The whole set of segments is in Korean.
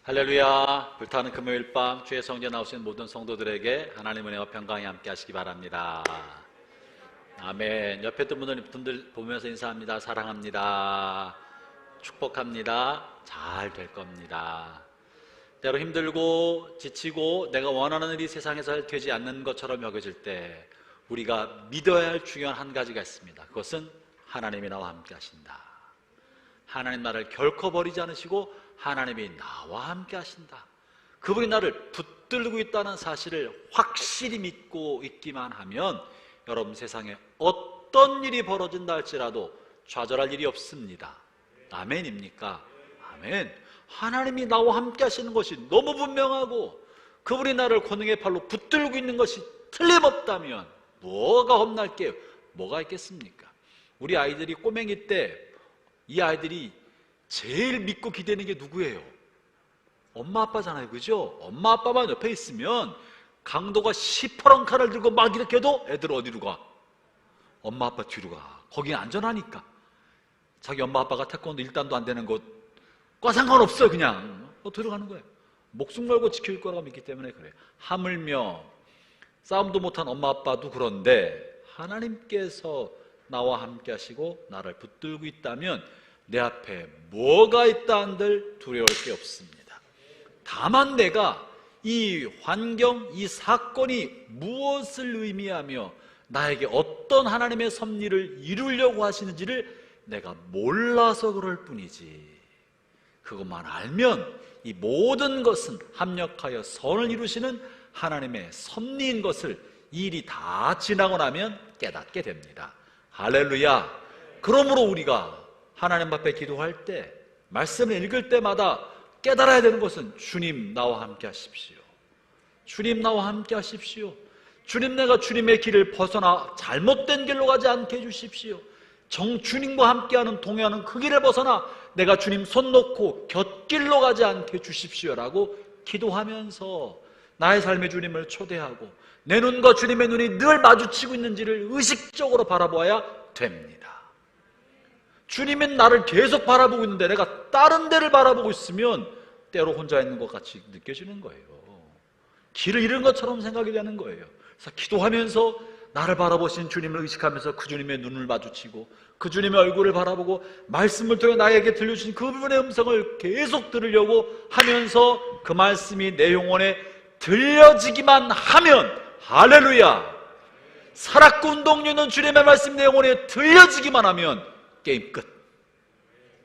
할렐루야. 불타는 금요일 밤 주의 성전에 나오신 모든 성도들에게 하나님의 은혜와 평강이 함께 하시기 바랍니다. 아멘. 옆에 있던 분들 보면서 인사합니다. 사랑합니다. 축복합니다. 잘 될 겁니다. 때로 힘들고 지치고 내가 원하는 일이 세상에서 되지 않는 것처럼 여겨질 때 우리가 믿어야 할 중요한 한 가지가 있습니다. 그것은 하나님이 나와 함께 하신다. 하나님 나를 결코 버리지 않으시고 하나님이 나와 함께 하신다. 그분이 나를 붙들고 있다는 사실을 확실히 믿고 있기만 하면 여러분, 세상에 어떤 일이 벌어진다 할지라도 좌절할 일이 없습니다. 아멘입니까? 아멘. 하나님이 나와 함께 하시는 것이 너무 분명하고 그분이 나를 권능의 팔로 붙들고 있는 것이 틀림없다면 뭐가 겁날 게 뭐가 있겠습니까? 우리 아이들이 꼬맹이 때 이 아이들이 제일 믿고 기대는 게 누구예요? 엄마 아빠잖아요, 그죠? 엄마 아빠만 옆에 있으면 강도가 시퍼런 칼을 들고 막 이렇게 해도 애들 어디로 가? 엄마 아빠 뒤로 가. 거긴 안전하니까. 자기 엄마 아빠가 태권도 1단도 안 되는 곳과 상관없어요. 그냥 들어가는 거예요. 목숨 걸고 지킬 거라고 믿기 때문에 그래요. 하물며 싸움도 못한 엄마 아빠도 그런데 하나님께서 나와 함께 하시고 나를 붙들고 있다면 내 앞에 뭐가 있다 한들 두려울 게 없습니다. 다만 내가 이 환경, 이 사건이 무엇을 의미하며 나에게 어떤 하나님의 섭리를 이루려고 하시는지를 내가 몰라서 그럴 뿐이지, 그것만 알면 이 모든 것은 합력하여 선을 이루시는 하나님의 섭리인 것을 이 일이 다 지나고 나면 깨닫게 됩니다. 할렐루야. 그러므로 우리가 하나님 앞에 기도할 때, 말씀을 읽을 때마다 깨달아야 되는 것은 주님 나와 함께 하십시오. 주님 나와 함께 하십시오. 주님, 내가 주님의 길을 벗어나 잘못된 길로 가지 않게 해주십시오. 주님과 함께하는 동행하는 그 길을 벗어나 내가 주님 손 놓고 곁길로 가지 않게 해주십시오라고 기도하면서 나의 삶의 주님을 초대하고 내 눈과 주님의 눈이 늘 마주치고 있는지를 의식적으로 바라보아야 됩니다. 주님은 나를 계속 바라보고 있는데 내가 다른 데를 바라보고 있으면 때로 혼자 있는 것 같이 느껴지는 거예요. 길을 잃은 것처럼 생각이 되는 거예요. 그래서 기도하면서 나를 바라보신 주님을 의식하면서 그 주님의 눈을 마주치고 그 주님의 얼굴을 바라보고 말씀을 통해 나에게 들려주신 그분의 음성을 계속 들으려고 하면서 그 말씀이 내 영혼에 들려지기만 하면, 할렐루야, 살았고 운동류는 주님의 말씀이 내 영혼에 들려지기만 하면 게임 끝.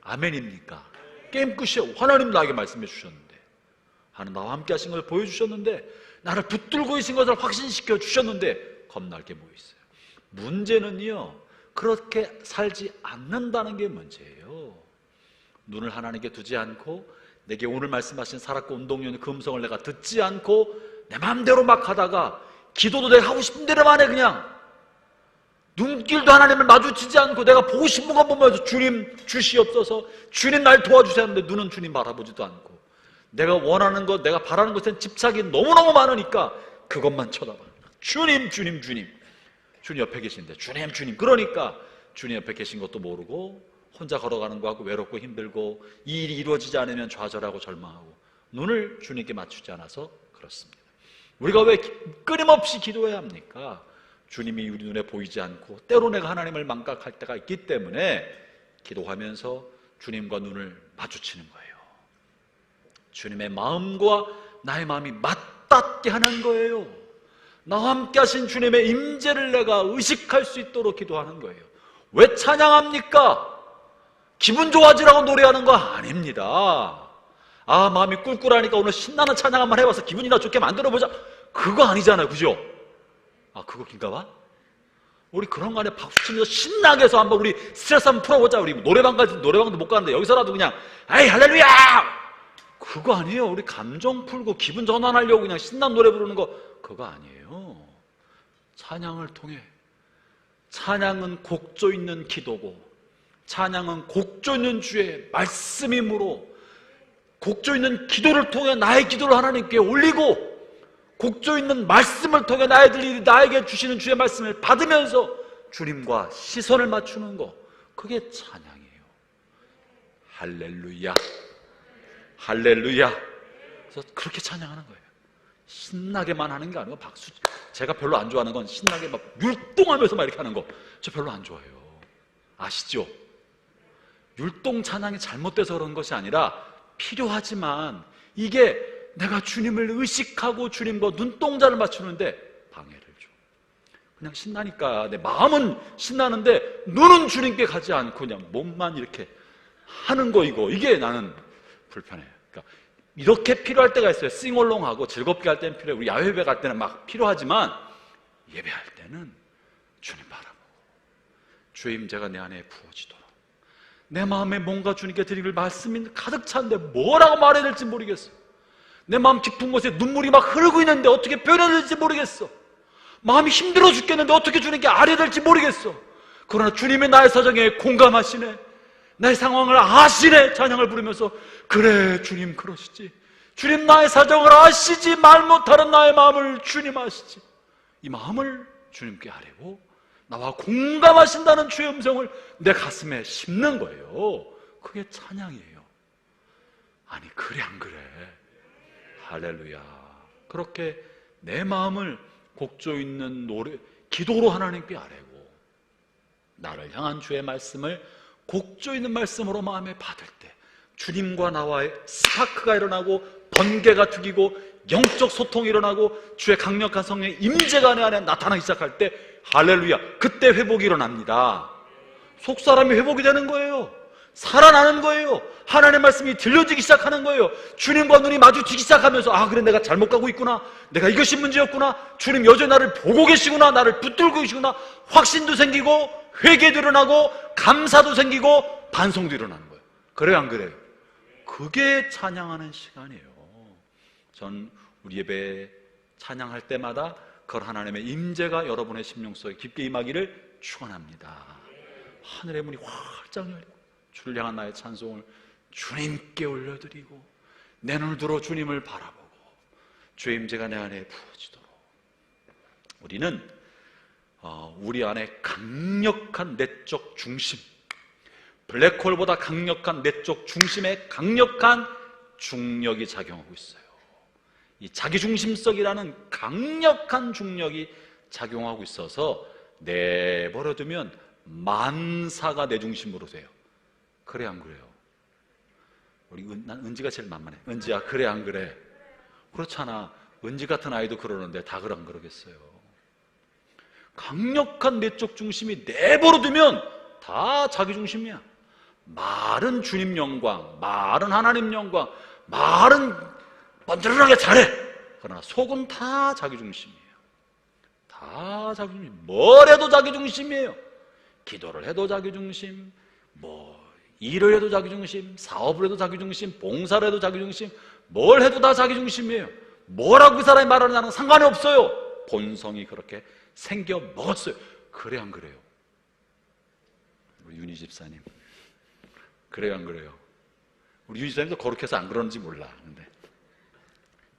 아멘입니까? 게임 끝이에요. 하나님 나에게 말씀해 주셨는데, 하나님 나와 함께 하신 것을 보여주셨는데, 나를 붙들고 계신 것을 확신시켜 주셨는데 겁날 게 뭐 있어요? 문제는요, 그렇게 살지 않는다는 게 문제예요. 눈을 하나님께 두지 않고 내게 오늘 말씀하신 살았고 운동류는 그 음성을 내가 듣지 않고 내 마음대로 막 하다가 기도도 내가 하고 싶은 대로만 해. 그냥 눈길도 하나님을 마주치지 않고 내가 보고 싶은 것 보면서 주님 주시옵소서, 주님 날 도와주세요 하는데 눈은 주님 바라보지도 않고 내가 원하는 것, 내가 바라는 것에 집착이 너무너무 많으니까 그것만 쳐다봐. 주님 주님 주님. 주님 옆에 계신데 주님 주님. 그러니까 주님 옆에 계신 것도 모르고 혼자 걸어가는 거하고 외롭고 힘들고 이 일이 이루어지지 않으면 좌절하고 절망하고 눈을 주님께 맞추지 않아서 그렇습니다. 우리가 왜 끊임없이 기도해야 합니까? 주님이 우리 눈에 보이지 않고 때로 내가 하나님을 망각할 때가 있기 때문에 기도하면서 주님과 눈을 마주치는 거예요. 주님의 마음과 나의 마음이 맞닿게 하는 거예요. 나와 함께 하신 주님의 임재를 내가 의식할 수 있도록 기도하는 거예요. 왜 찬양합니까? 기분 좋아지라고 노래하는 거 아닙니다. 아, 마음이 꿀꿀하니까 오늘 신나는 찬양 한번 해봐서 기분이나 좋게 만들어보자, 그거 아니잖아요, 그죠? 아, 그거 긴가 봐? 우리 그런 거 안에 박수 치면서 신나게 해서 한번 우리 스트레스 한번 풀어보자. 우리 노래방도 못 가는데 여기서라도 그냥 에이 할렐루야! 그거 아니에요. 우리 감정 풀고 기분 전환하려고 그냥 신나는 노래 부르는 거, 그거 아니에요. 찬양을 통해, 찬양은 곡조 있는 기도고 찬양은 곡조 있는 주의 말씀이므로 곡조 있는 기도를 통해 나의 기도를 하나님께 올리고 곡조 있는 말씀을 통해 나에게 주시는 주의 말씀을 받으면서 주님과 시선을 맞추는 거, 그게 찬양이에요. 할렐루야, 할렐루야. 그래서 그렇게 찬양하는 거예요. 신나게만 하는 게 아니고 박수. 제가 별로 안 좋아하는 건 신나게 막 율동하면서 막 이렇게 하는 거, 저 별로 안 좋아해요. 아시죠? 율동 찬양이 잘못돼서 그런 것이 아니라 필요하지만 이게 내가 주님을 의식하고 주님과 눈동자를 맞추는데 방해를 줘. 그냥 신나니까 내 마음은 신나는데 눈은 주님께 가지 않고 그냥 몸만 이렇게 하는 거, 이게 나는 불편해요. 그러니까 이렇게 필요할 때가 있어요. 싱얼롱하고 즐겁게 할 때는 필요해요. 우리 야외 예배 갈 때는 막 필요하지만 예배할 때는 주님 바라보고 주의 임재가 내 안에 부어지도록, 내 마음에 뭔가 주님께 드릴 말씀이 가득 찬데 뭐라고 말해야 될지 모르겠어. 내 마음 깊은 곳에 눈물이 막 흐르고 있는데 어떻게 표현해야 될지 모르겠어. 마음이 힘들어 죽겠는데 어떻게 주님께 아뢰야 될지 모르겠어. 그러나 주님이 나의 사정에 공감하시네, 나의 상황을 아시네. 찬양을 부르면서 그래 주님 그러시지, 주님 나의 사정을 아시지, 말 못하는 나의 마음을 주님 아시지, 이 마음을 주님께 아뢰고 나와 공감하신다는 주의 음성을 내 가슴에 심는 거예요. 그게 찬양이에요. 아니 그래 안 그래? 할렐루야. 그렇게 내 마음을 곡조 있는 노래, 기도로 하나님께 아뢰고 나를 향한 주의 말씀을 곡조 있는 말씀으로 마음에 받을 때 주님과 나와의 스파크가 일어나고 번개가 튀기고 영적 소통이 일어나고 주의 강력한 성령의 임재가 내 안에 나타나기 시작할 때 할렐루야, 그때 회복이 일어납니다. 속사람이 회복이 되는 거예요. 살아나는 거예요. 하나님의 말씀이 들려지기 시작하는 거예요. 주님과 눈이 마주치기 시작하면서 아 그래 내가 잘못 가고 있구나, 내가 이것이 문제였구나, 주님 여전히 나를 보고 계시구나, 나를 붙들고 계시구나. 확신도 생기고 회개도 일어나고 감사도 생기고 반성도 일어나는 거예요. 그래요 안 그래요? 그게 찬양하는 시간이에요. 전 우리 예배 찬양할 때마다 그 하나님의 임재가 여러분의 심령 속에 깊게 임하기를 축원합니다. 하늘의 문이 활짝 열리고 주를 향한 나의 찬송을 주님께 올려드리고 내 눈을 들어 주님을 바라보고 주의 임재가 내 안에 부어지도록 우리는 우리 안에 강력한 내적 중심, 블랙홀보다 강력한 내적 중심에 강력한 중력이 작용하고 있어요. 이 자기중심성이라는 강력한 중력이 작용하고 있어서 내버려두면 만사가 내 중심으로 돼요. 그래 안 그래요? 난 은지가 제일 만만해. 은지야 그래 안 그래? 그렇잖아. 은지 같은 아이도 그러는데 다 안 그러겠어요. 강력한 내적 중심이 내버려두면 다 자기 중심이야. 말은 주님 영광, 말은 하나님 영광, 말은 번들하게 잘해. 그러나 속은 다 자기 중심이에요. 다 자기 중심. 뭘 해도 자기 중심이에요. 기도를 해도 자기 중심, 일을 해도 자기 중심, 사업을 해도 자기 중심, 봉사를 해도 자기 중심, 뭘 해도 다 자기 중심이에요. 뭐라고 그 사람이 말하느냐는 상관이 없어요. 본성이 그렇게 생겨 먹었어요. 그래 안 그래요? 우리 윤희 집사님 그래요 안 그래요? 우리 윤희 집사님도 거룩해서 안 그러는지 몰라. 근데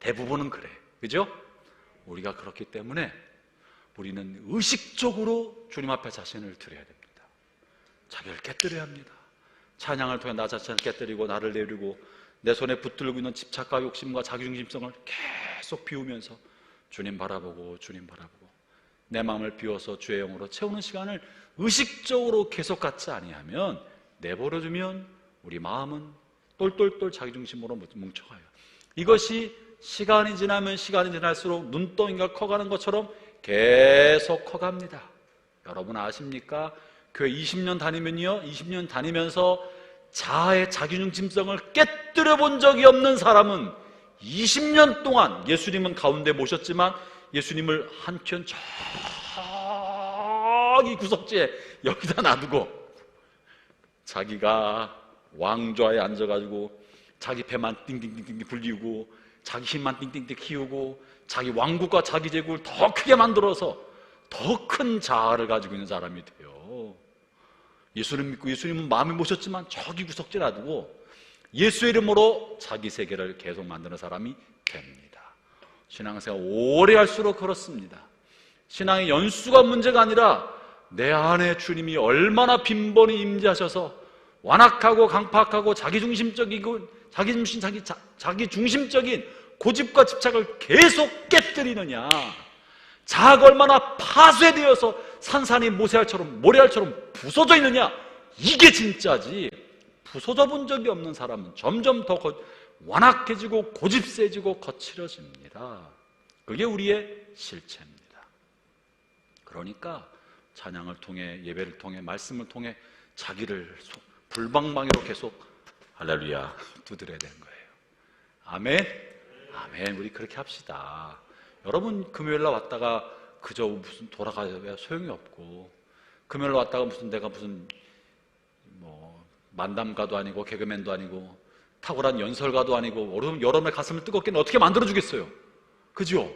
대부분은 그래. 그죠? 우리가 그렇기 때문에 우리는 의식적으로 주님 앞에 자신을 드려야 됩니다. 자기를 깨뜨려야 합니다. 찬양을 통해 나 자신을 깨뜨리고 나를 내리고 내 손에 붙들고 있는 집착과 욕심과 자기중심성을 계속 비우면서 주님 바라보고 주님 바라보고 내 마음을 비워서 주의 영으로 채우는 시간을 의식적으로 계속 갖지 아니하면, 내버려두면 우리 마음은 똘똘똘 자기중심으로 뭉쳐가요. 이것이 시간이 지나면 시간이 지날수록 눈덩이가 커가는 것처럼 계속 커갑니다. 여러분 아십니까? 교회 20년 다니면요, 20년 다니면서 자아의 자기중심성을 깨뜨려 본 적이 없는 사람은 20년 동안 예수님은 가운데 모셨지만 예수님을 한켠 저기 구석지에 여기다 놔두고 자기가 왕좌에 앉아가지고 자기 배만 띵띵띵띵 굴리고 자기 힘만 띵띵띵 키우고 자기 왕국과 자기 제국을 더 크게 만들어서 더 큰 자아를 가지고 있는 사람이 돼요. 예수님 믿고 예수님은 마음에 모셨지만 저기 구석지에 놔두고 예수의 이름으로 자기 세계를 계속 만드는 사람이 됩니다. 신앙생활 오래 할수록 그렇습니다. 신앙의 연수가 문제가 아니라 내 안에 주님이 얼마나 빈번히 임재하셔서 완악하고 강팍하고 자기중심적인 고집과 집착을 계속 깨뜨리느냐, 자아가 얼마나 파쇄되어서 산산이 모래알처럼 부서져 있느냐, 이게 진짜지. 부서져 본 적이 없는 사람은 점점 더 완악해지고 고집세지고 거칠어집니다. 그게 우리의 실체입니다. 그러니까 찬양을 통해, 예배를 통해, 말씀을 통해 자기를 불방망이로 계속 할렐루야 두드려야 되는 거예요. 아멘. 아멘. 우리 그렇게 합시다. 여러분, 금요일날 왔다가 그저 무슨 돌아가야 소용이 없고, 금요일날 왔다가 내가 만담가도 아니고 개그맨도 아니고 탁월한 연설가도 아니고 여러분의 가슴을 뜨겁게 어떻게 만들어주겠어요? 그죠?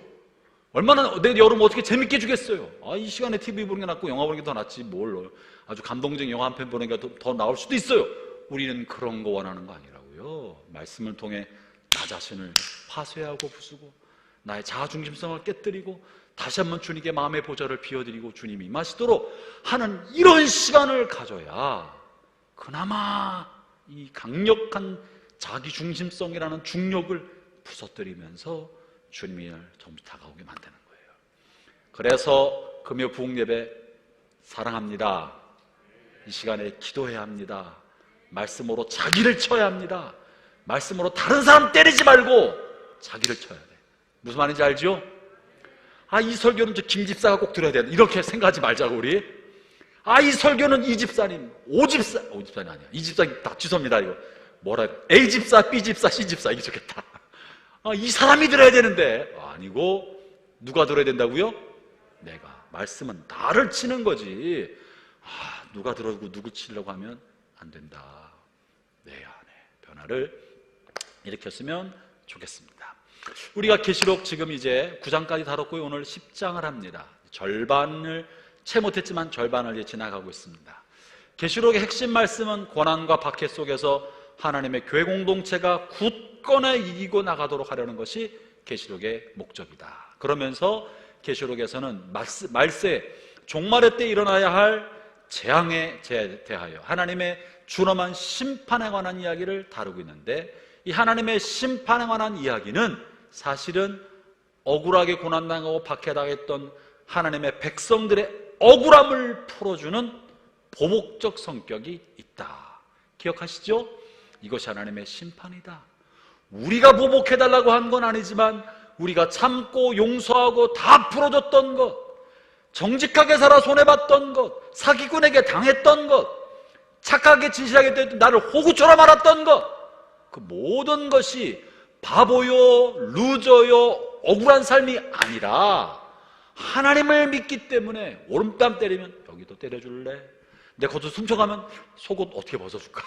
내 여름 어떻게 재밌게 해주겠어요? 이 시간에 TV 보는 게 낫고 영화 보는 게 더 낫지, 뭘 아주 감동적인 영화 한 편 보는 게 더 나올 수도 있어요. 우리는 그런 거 원하는 거 아니라고요. 말씀을 통해 나 자신을 파쇄하고 부수고 나의 자아중심성을 깨뜨리고 다시 한번 주님께 마음의 보좌를 비워드리고 주님이 임하시도록 하는 이런 시간을 가져야 그나마 이 강력한 자기중심성이라는 중력을 부서뜨리면서 주님이 점점 다가오게 만드는 거예요. 그래서 금요 부흥예배 사랑합니다. 이 시간에 기도해야 합니다. 말씀으로 자기를 쳐야 합니다. 말씀으로 다른 사람 때리지 말고 자기를 쳐야 돼. 무슨 말인지 알죠? 이 설교는 저 김 집사가 꼭 들어야 돼, 이렇게 생각하지 말자고. 우리 이 설교는 이 집사님, 오집사님 아니야, 이 집사님 다 취소입니다. 이거 A 집사, B 집사, C 집사, 이게 좋겠다. 이 사람이 들어야 되는데, 아니고 누가 들어야 된다고요? 내가. 말씀은 나를 치는 거지. 누가 들어주고 누구 치려고 하면 안 된다. 내 안에 변화를 일으켰으면 좋겠습니다. 우리가 계시록 지금 이제 9장까지 다뤘고요. 오늘 10장을 합니다. 채 못했지만 절반을 이제 지나가고 있습니다. 계시록의 핵심 말씀은 고난과 박해 속에서 하나님의 교회 공동체가 굳건히 이기고 나가도록 하려는 것이 계시록의 목적이다. 그러면서 계시록에서는 말세 종말의 때 일어나야 할 재앙에 대하여 하나님의 준엄한 심판에 관한 이야기를 다루고 있는데, 이 하나님의 심판에 관한 이야기는 사실은 억울하게 고난당하고 박해당했던 하나님의 백성들의 억울함을 풀어주는 보복적 성격이 있다. 기억하시죠? 이것이 하나님의 심판이다. 우리가 보복해달라고 한 건 아니지만 우리가 참고 용서하고 다 풀어줬던 것, 정직하게 살아 손해봤던 것, 사기꾼에게 당했던 것, 착하게 진실하게 됐던 나를 호구처럼 알았던 것, 그 모든 것이 바보요, 루저요, 억울한 삶이 아니라 하나님을 믿기 때문에 오름땀 때리면 여기도 때려줄래? 내 겉을 훔쳐가면 속옷 어떻게 벗어줄까?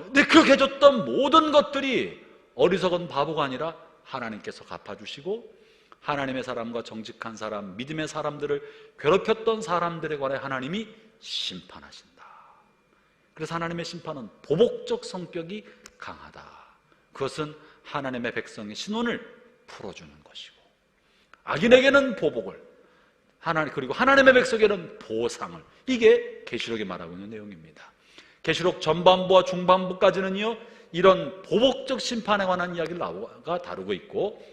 근데 그렇게 해줬던 모든 것들이 어리석은 바보가 아니라 하나님께서 갚아주시고, 하나님의 사람과 정직한 사람, 믿음의 사람들을 괴롭혔던 사람들에 관해 하나님이 심판하신다. 그래서 하나님의 심판은 보복적 성격이 강하다. 그것은 하나님의 백성의 신원을 풀어주는 것이고, 악인에게는 보복을, 그리고 하나님의 백성에게는 보상을, 이게 계시록이 말하고 있는 내용입니다. 계시록 전반부와 중반부까지는요, 이런 보복적 심판에 관한 이야기를 다루고 있고,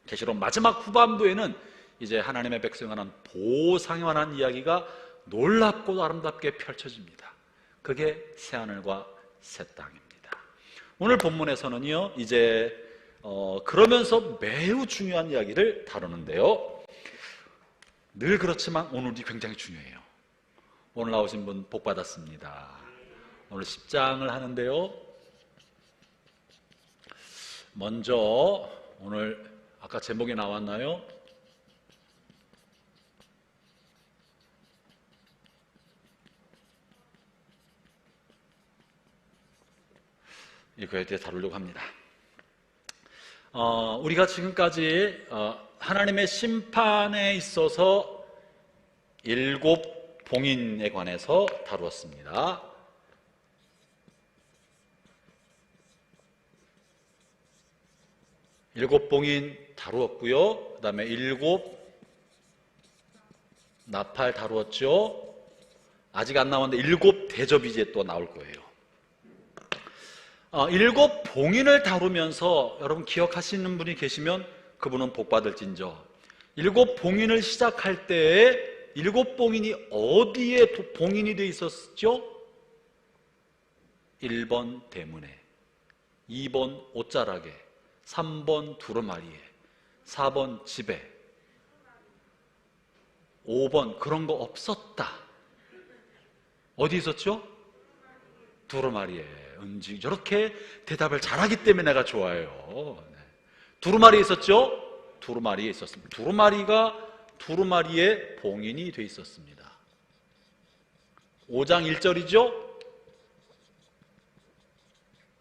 계시록 마지막 후반부에는 이제 하나님의 백성에 관한 보상에 관한 이야기가 놀랍고도 아름답게 펼쳐집니다. 그게 새하늘과 새 땅입니다. 오늘 본문에서는요, 이제 그러면서 매우 중요한 이야기를 다루는데요, 늘 그렇지만 오늘이 굉장히 중요해요. 오늘 나오신 분 복 받았습니다. 오늘 10장을 하는데요, 먼저 오늘 아까 제목이 나왔나요? 이거에 대해 다루려고 합니다. 우리가 지금까지 하나님의 심판에 있어서 7 봉인에 관해서 다루었습니다. 7 봉인 다루었고요. 그 다음에 7 나팔 다루었죠. 아직 안 나왔는데 7 대접이 이제 또 나올 거예요. 7 봉인을 다루면서 여러분 기억하시는 분이 계시면 그분은 복 받을진저. 7 봉인을 시작할 때에 7 봉인이 어디에 봉인이 되어 있었죠? 1번 대문에, 2번 옷자락에, 3번 두루마리에, 4번 집에, 5번 그런 거 없었다. 어디 있었죠? 두루마리에. 은지 저렇게 대답을 잘하기 때문에 내가 좋아요. 두루마리에 있었죠? 두루마리에 있었습니다. 두루마리에 봉인이 되어 있었습니다. 5장 1절이죠?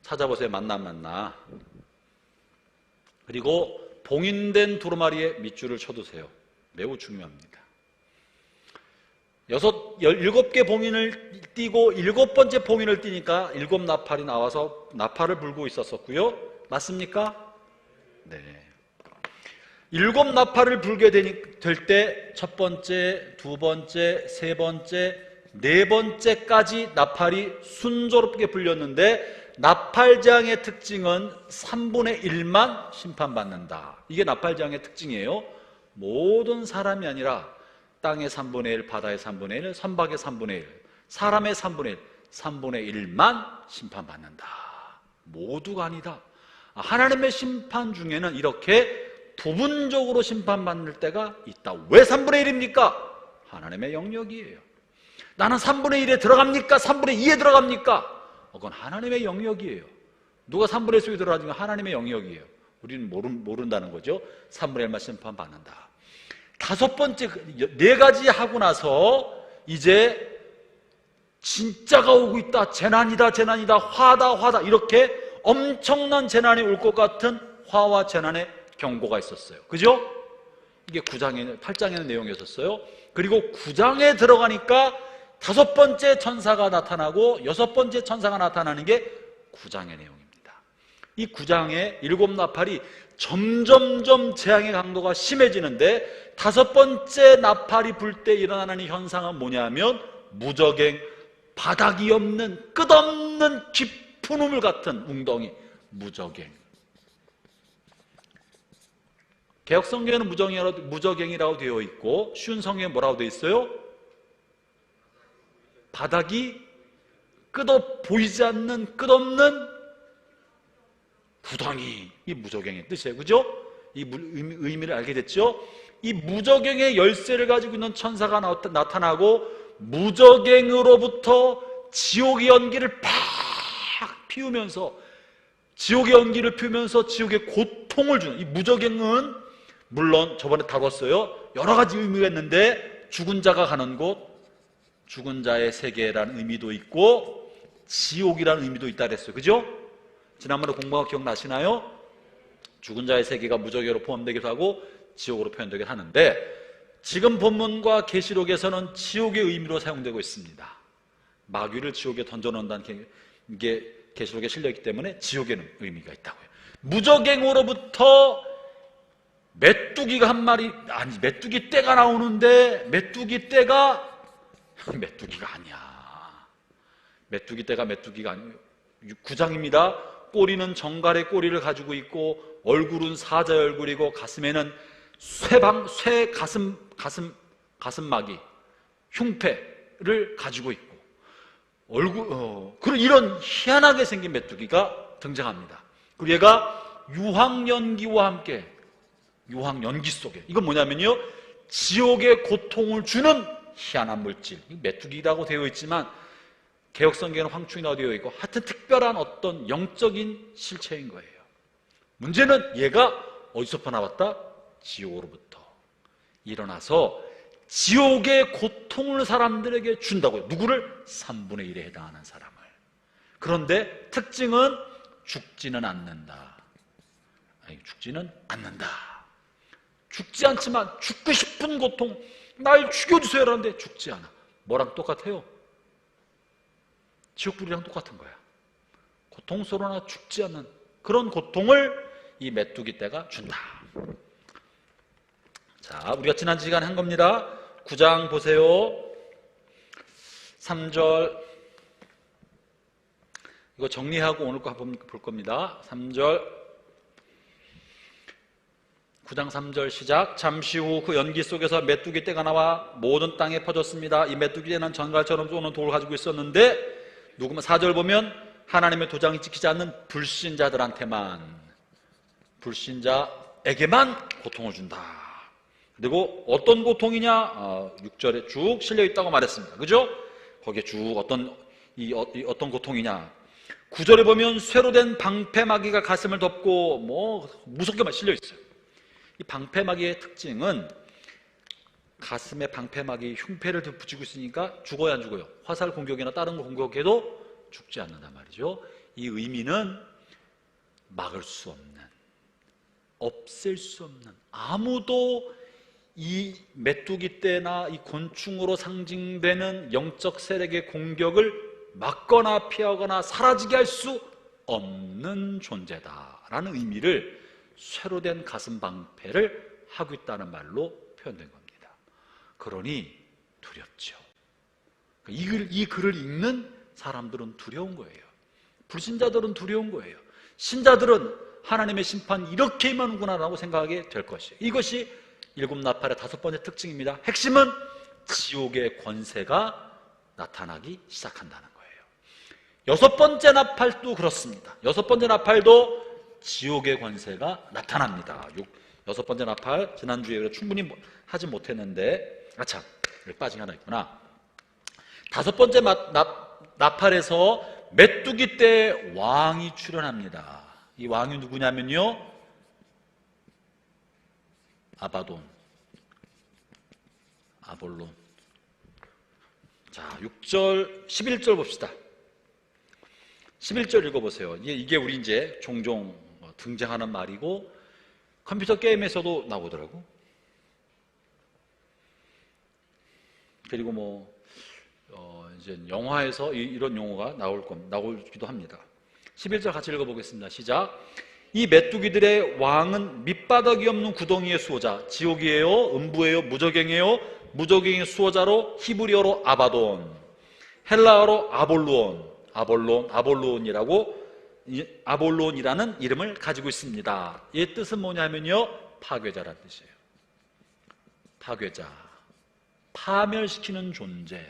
찾아보세요. 만나. 그리고 봉인된 두루마리에 밑줄을 쳐두세요. 매우 중요합니다. 7개 봉인을 띄고 7번째 봉인을 띄니까 7 나팔이 나와서 나팔을 불고 있었었고요. 맞습니까? 네. 7 나팔을 불게 될 때 첫 번째, 두 번째, 세 번째, 네 번째까지 나팔이 순조롭게 불렸는데 나팔장의 특징은 3분의 1만 심판받는다. 이게 나팔장의 특징이에요. 모든 사람이 아니라 땅의 3분의 1, 바다의 3분의 1, 선박의 3분의 1, 사람의 3분의 1, 3분의 1만 심판받는다. 모두가 아니다. 하나님의 심판 중에는 이렇게 부분적으로 심판받을 때가 있다. 왜 3분의 1입니까? 하나님의 영역이에요. 나는 3분의 1에 들어갑니까? 3분의 2에 들어갑니까? 그건 하나님의 영역이에요. 누가 3분의 1 속에 들어가는 건 하나님의 영역이에요. 우리는 모른다는 거죠. 3분의 1만 심판받는다. 5번째, 4가지 하고 나서 이제 진짜가 오고 있다. 재난이다. 화다. 이렇게 엄청난 재난이 올 것 같은 화와 재난의 경고가 있었어요. 그죠? 이게 8장에는 내용이었어요. 그리고 9장에 들어가니까 5번째 천사가 나타나고 6번째 천사가 나타나는 게 9장의 내용입니다. 이 9장의 7 나팔이 점점점 재앙의 강도가 심해지는데 5번째 나팔이 불 때 일어나는 현상은 뭐냐면 무저갱, 바닥이 없는 끝없는 깊은 우물 같은 웅덩이, 무저갱. 개혁성경에는 무저갱이라고 되어 있고 쉬운 성경에 뭐라고 되어 있어요? 바닥이 보이지 않는 끝없는 구덩이. 이 무저갱의 뜻이에요. 그죠? 이 의미를 알게 됐죠? 이 무저갱의 열쇠를 가지고 있는 천사가 나타나고 무저갱으로부터 지옥의 연기를 팍 피우면서 지옥의 고통을 주는 이 무저갱은 물론 저번에 다뤘어요. 여러 가지 의미가 있는데 죽은 자가 가는 곳, 죽은 자의 세계라는 의미도 있고 지옥이라는 의미도 있다 그랬어요. 그죠? 지난번에 공부한 거 기억나시나요? 죽은 자의 세계가 무저갱으로 포함되기도 하고 지옥으로 표현되기도 하는데 지금 본문과 계시록에서는 지옥의 의미로 사용되고 있습니다. 마귀를 지옥에 던져놓는다는 게 계시록에 실려있기 때문에 지옥에는 의미가 있다고요. 무저갱으로부터 메뚜기가 한 마리, 메뚜기 떼가 나오는데 메뚜기 떼가 아니야. 메뚜기가 아니에요. 9장입니다. 꼬리는 정갈의 꼬리를 가지고 있고 얼굴은 사자의 얼굴이고 가슴에는 쇠 가슴막이 흉패를 가지고 있고 그런 이런 희한하게 생긴 메뚜기가 등장합니다. 그리고 얘가 유황연기와 함께 유황연기 속에 이건 뭐냐면요 지옥의 고통을 주는 희한한 물질 메뚜기라고 되어 있지만 개혁성경에는 황충이라고 되어 있고 하여튼 특별한 어떤 영적인 실체인 거예요. 문제는 얘가 어디서 나왔다? 지옥으로부터 일어나서 지옥의 고통을 사람들에게 준다고요. 누구를? 3분의 1에 해당하는 사람을. 그런데 특징은 죽지는 않는다. 죽지 않지만 죽고 싶은 고통, 날 죽여주세요 라는데 죽지 않아. 뭐랑 똑같아요? 지옥불이랑 똑같은 거야. 고통스러우나 죽지 않는 그런 고통을 이 메뚜기 떼가 준다. 자, 우리가 지난 시간에 한 겁니다. 9장 보세요. 3절 이거 정리하고 오늘 거 한번 볼 겁니다. 3절 9장 3절 시작. 잠시 후 그 연기 속에서 메뚜기 떼가 나와 모든 땅에 퍼졌습니다. 이 메뚜기 떼는 전갈처럼 쏘는 돌을 가지고 있었는데 누구만 4절 보면 하나님의 도장이 찍히지 않는 불신자에게만 고통을 준다. 그리고 어떤 고통이냐? 6절에 쭉 실려 있다고 말했습니다. 그죠? 거기에 쭉 어떤 고통이냐? 9절에 보면 쇠로 된 방패마귀가 가슴을 덮고 무섭게만 실려 있어요. 이 방패마귀의 특징은 가슴에 방패마귀 흉패를 붙이고 있으니까 죽어야 안 죽어요. 화살 공격이나 다른 거 공격해도 죽지 않는단 말이죠. 이 의미는 막을 수 없는, 없앨 수 없는, 아무도 이 메뚜기 떼나 이 곤충으로 상징되는 영적 세력의 공격을 막거나 피하거나 사라지게 할 수 없는 존재다라는 의미를 쇠로 된 가슴 방패를 하고 있다는 말로 표현된 겁니다. 그러니 두렵죠. 이 글을 읽는 사람들은 두려운 거예요. 불신자들은 두려운 거예요. 신자들은 하나님의 심판 이렇게 임하는구나라고 생각하게 될 것이에요. 이것이 일곱 나팔의 다섯 번째 특징입니다. 핵심은 지옥의 권세가 나타나기 시작한다는 거예요. 여섯 번째 나팔도 그렇습니다. 여섯 번째 나팔도 지옥의 권세가 나타납니다. 여섯 번째 나팔 지난주에 충분히 하지 못했는데 참 여기 빠진 게 하나 있구나. 다섯 번째 나팔에서 메뚜기 때 왕이 출현합니다. 이 왕이 누구냐면요, 아바돈, 아볼론. 자, 6절 11절 봅시다. 11절 읽어보세요. 이게 우리 이제 종종 등장하는 말이고 컴퓨터 게임에서도 나오더라고. 그리고 이제 영화에서 이런 용어가 나오기도 합니다. 11절 같이 읽어보겠습니다. 시작. 이 메뚜기들의 왕은 밑바닥이 없는 구덩이의 수호자, 지옥이에요, 음부예요, 무저갱이에요, 무저갱의 수호자로 히브리어로 아바돈, 헬라어로 아볼론이라는 이름을 가지고 있습니다. 이 뜻은 뭐냐면요, 파괴자라는 뜻이에요. 파괴자, 파멸시키는 존재,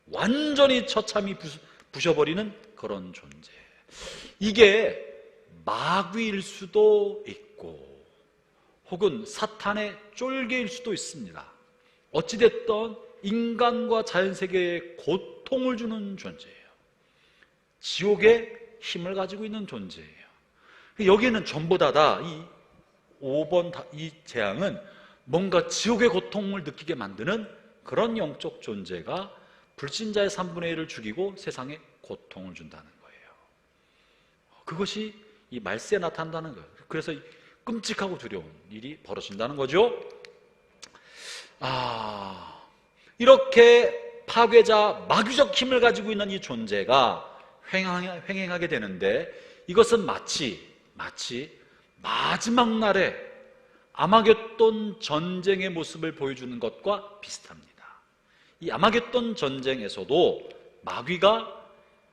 완전히 처참히 부셔버리는 그런 존재. 이게 마귀일 수도 있고 혹은 사탄의 쫄개일 수도 있습니다. 어찌됐든 인간과 자연세계에 고통을 주는 존재예요. 지옥의 힘을 가지고 있는 존재예요. 여기에는 전부 다 이 5번 이 재앙은 뭔가 지옥의 고통을 느끼게 만드는 그런 영적 존재가 불신자의 3분의 1을 죽이고 세상에 고통을 준다는 거예요. 그것이 이 말세에 나타난다는 거예요. 그래서 끔찍하고 두려운 일이 벌어진다는 거죠. 이렇게 파괴자, 마귀적 힘을 가지고 있는 이 존재가 횡행하게 되는데, 이것은 마치 마지막 날에 아마겟돈 전쟁의 모습을 보여주는 것과 비슷합니다. 이 아마겟돈 전쟁에서도 마귀가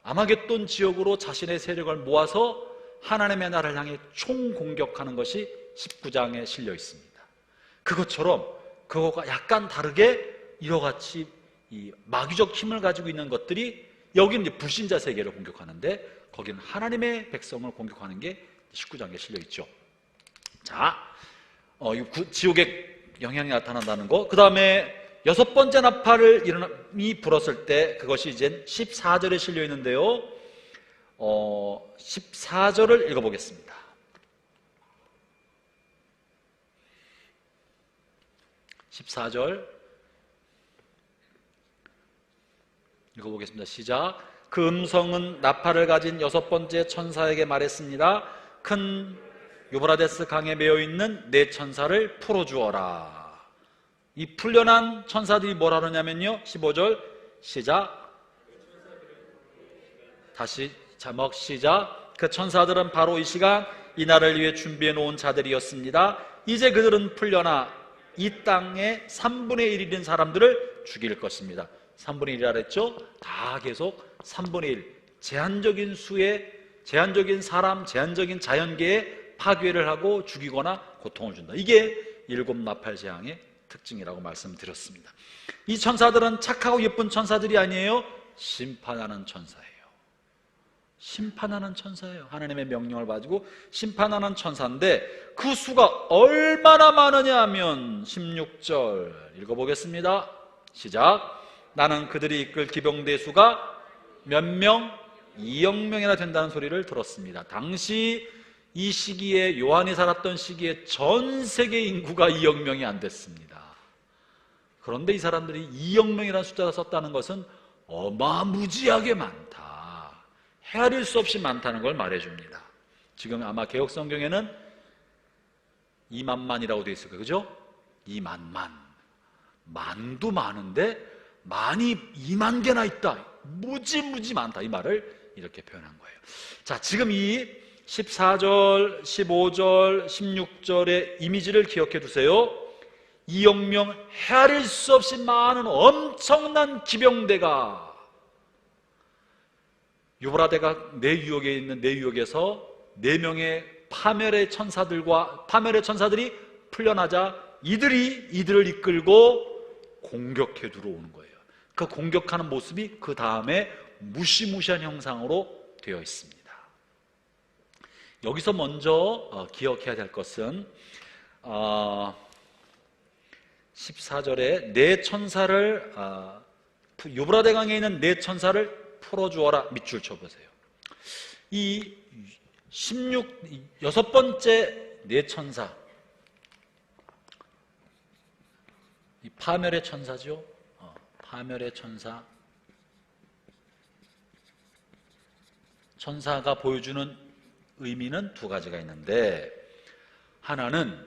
아마겟돈 지역으로 자신의 세력을 모아서 하나님의 나라를 향해 총공격하는 것이 19장에 실려 있습니다. 그것처럼 그것과 약간 다르게 이와 같이 이 마귀적 힘을 가지고 있는 것들이, 여기는 이제 불신자 세계를 공격하는데 거기는 하나님의 백성을 공격하는 게 19장에 실려 있죠. 자, 지옥의 영향이 나타난다는 거. 그 다음에 여섯 번째 나팔이 불었을 때, 그것이 이제 14절에 실려 있는데요. 14절을 읽어보겠습니다. 14절 읽어보겠습니다. 시작. 그 음성은 나팔을 가진 여섯 번째 천사에게 말했습니다. 큰 유브라데스 강에 매여 있는 네 천사를 풀어주어라. 이 풀려난 천사들이 뭐라 그러냐면요, 15절 시작. 다시 자막 시작. 그 천사들은 바로 이 시간 이 날을 위해 준비해 놓은 자들이었습니다. 이제 그들은 풀려나 이 땅의 3분의 1인 사람들을 죽일 것입니다. 3분의 1이라 그랬죠? 다 계속 3분의 1, 제한적인 수의, 제한적인 사람, 제한적인 자연계에 파괴를 하고 죽이거나 고통을 준다. 이게 일곱 나팔 재앙의 특징이라고 말씀드렸습니다. 이 천사들은 착하고 예쁜 천사들이 아니에요. 심판하는 천사예요. 심판하는 천사예요. 하나님의 명령을 가지고 심판하는 천사인데 그 수가 얼마나 많으냐 하면 16절 읽어보겠습니다. 시작. 나는 그들이 이끌 기병대 수가 몇 명? 2억 명이나 된다는 소리를 들었습니다. 당시 이 시기에, 요한이 살았던 시기에 전 세계 인구가 2억 명이 안 됐습니다. 그런데 이 사람들이 2억 명이라는 숫자를 썼다는 것은 어마무지하게 많다, 헤아릴 수 없이 많다는 걸 말해줍니다. 지금 아마 개혁성경에는 2만만이라고 되어 있을 거예요. 그죠? 2만만. 만도 많은데 만이 2만 개나 있다, 무지무지 많다, 이 말을 이렇게 표현한 거예요. 자, 지금 이 14절, 15절, 16절의 이미지를 기억해 두세요. 2억 명, 헤아릴 수 없이 많은 엄청난 기병대가 유브라데가 내유역에 있는 내유역에서 4명의 파멸의 천사들이 풀려나자 이들을 이끌고 공격해 들어오는 거예요. 그 공격하는 모습이 그 다음에 무시무시한 형상으로 되어 있습니다. 여기서 먼저 기억해야 될 것은 14절에 네 천사를 유브라데 강에 있는 네 천사를 풀어주어라, 밑줄 쳐보세요. 이 여섯 번째 네 천사, 이 파멸의 천사죠. 파멸의 천사. 천사가 보여주는 의미는 두 가지가 있는데, 하나는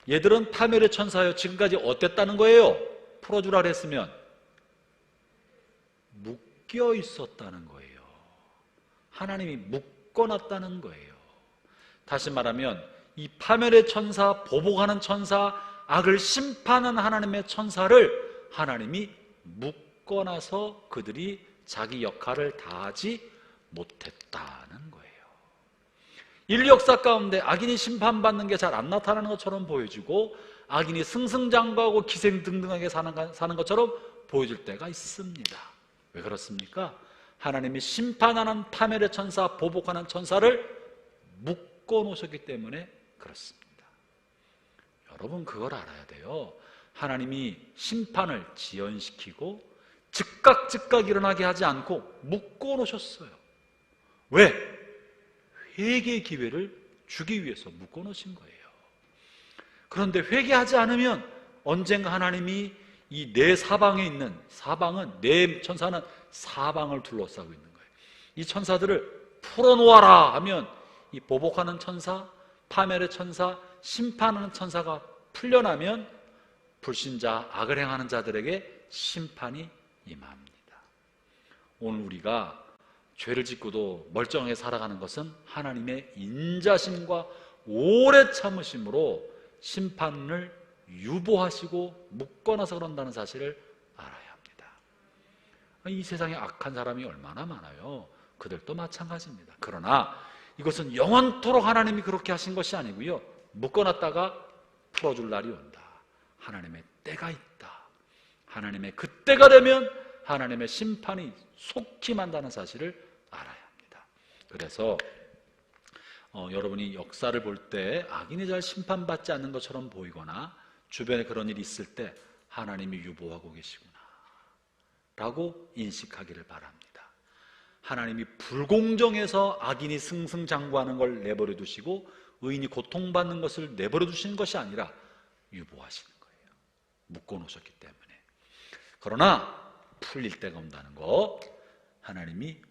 얘들은 파멸의 천사예요. 지금까지 어땠다는 거예요? 풀어주라 그랬으면 묶여 있었다는 거예요. 하나님이 묶어놨다는 거예요. 다시 말하면 이 파멸의 천사, 보복하는 천사, 악을 심판하는 하나님의 천사를 하나님이 묶어놔서 그들이 자기 역할을 다하지 못했다는 거예요. 인류 역사 가운데 악인이 심판받는 게 잘 안 나타나는 것처럼 보여지고, 악인이 승승장구하고 기생등등하게 사는 것처럼 보여질 때가 있습니다. 왜 그렇습니까? 하나님이 심판하는 파멸의 천사, 보복하는 천사를 묶어 놓으셨기 때문에 그렇습니다. 여러분, 그걸 알아야 돼요. 하나님이 심판을 지연시키고 즉각 일어나게 하지 않고 묶어 놓으셨어요. 왜? 회개의 기회를 주기 위해서 묶어 놓으신 거예요. 그런데 회개하지 않으면 언젠가 하나님이 이 네 사방에 있는, 사방은, 네 천사는 사방을 둘러싸고 있는 거예요. 이 천사들을 풀어놓아라 하면 이 보복하는 천사, 파멸의 천사, 심판하는 천사가 풀려나면 불신자, 악을 행하는 자들에게 심판이 임합니다. 오늘 우리가 죄를 짓고도 멀쩡하게 살아가는 것은 하나님의 인자심과 오래 참으심으로 심판을 유보하시고 묶어놔서 그런다는 사실을 알아야 합니다. 이 세상에 악한 사람이 얼마나 많아요. 그들도 마찬가지입니다. 그러나 이것은 영원토록 하나님이 그렇게 하신 것이 아니고요, 묶어놨다가 풀어줄 날이 온다. 하나님의 때가 있다. 하나님의 그때가 되면 하나님의 심판이 속히 만다는 사실을 알아야 합니다. 그래서 여러분이 역사를 볼 때 악인이 잘 심판받지 않는 것처럼 보이거나 주변에 그런 일이 있을 때 하나님이 유보하고 계시구나 라고 인식하기를 바랍니다. 하나님이 불공정해서 악인이 승승장구하는 걸 내버려 두시고 의인이 고통받는 것을 내버려 두시는 것이 아니라 유보하시는 거예요. 묶어 놓으셨기 때문에. 그러나 풀릴 때가 온다는 거, 하나님이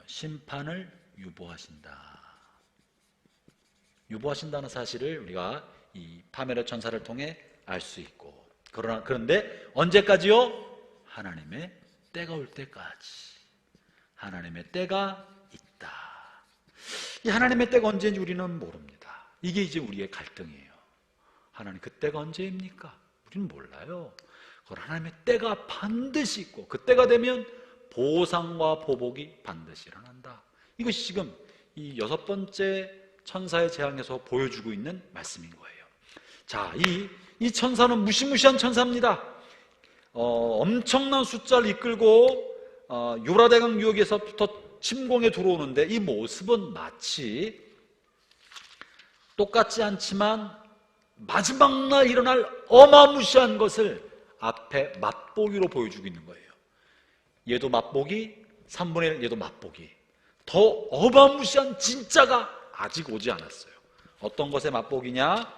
심판을 유보하신다. 유보하신다는 사실을 우리가 이 파멸의 천사를 통해 알 수 있고, 그런데 언제까지요? 하나님의 때가 올 때까지. 하나님의 때가 있다. 이 하나님의 때가 언제인지 우리는 모릅니다. 이게 이제 우리의 갈등이에요. 하나님 그 때가 언제입니까? 우리는 몰라요. 그건 하나님의 때가 반드시 있고 그 때가 되면 보상과 보복이 반드시 일어난다. 이것이 지금 이 6번째 천사의 재앙에서 보여주고 있는 말씀인 거예요. 자, 이 천사는 무시무시한 천사입니다. 엄청난 숫자를 이끌고 유라대강 유역에서부터 침공에 들어오는데 이 모습은 마치 똑같지 않지만 마지막 날 일어날 어마무시한 것을 앞에 맛보기로 보여주고 있는 거예요. 얘도 맛보기, 3분의 1 얘도 맛보기. 더 어마무시한 진짜가 아직 오지 않았어요. 어떤 것의 맛보기냐?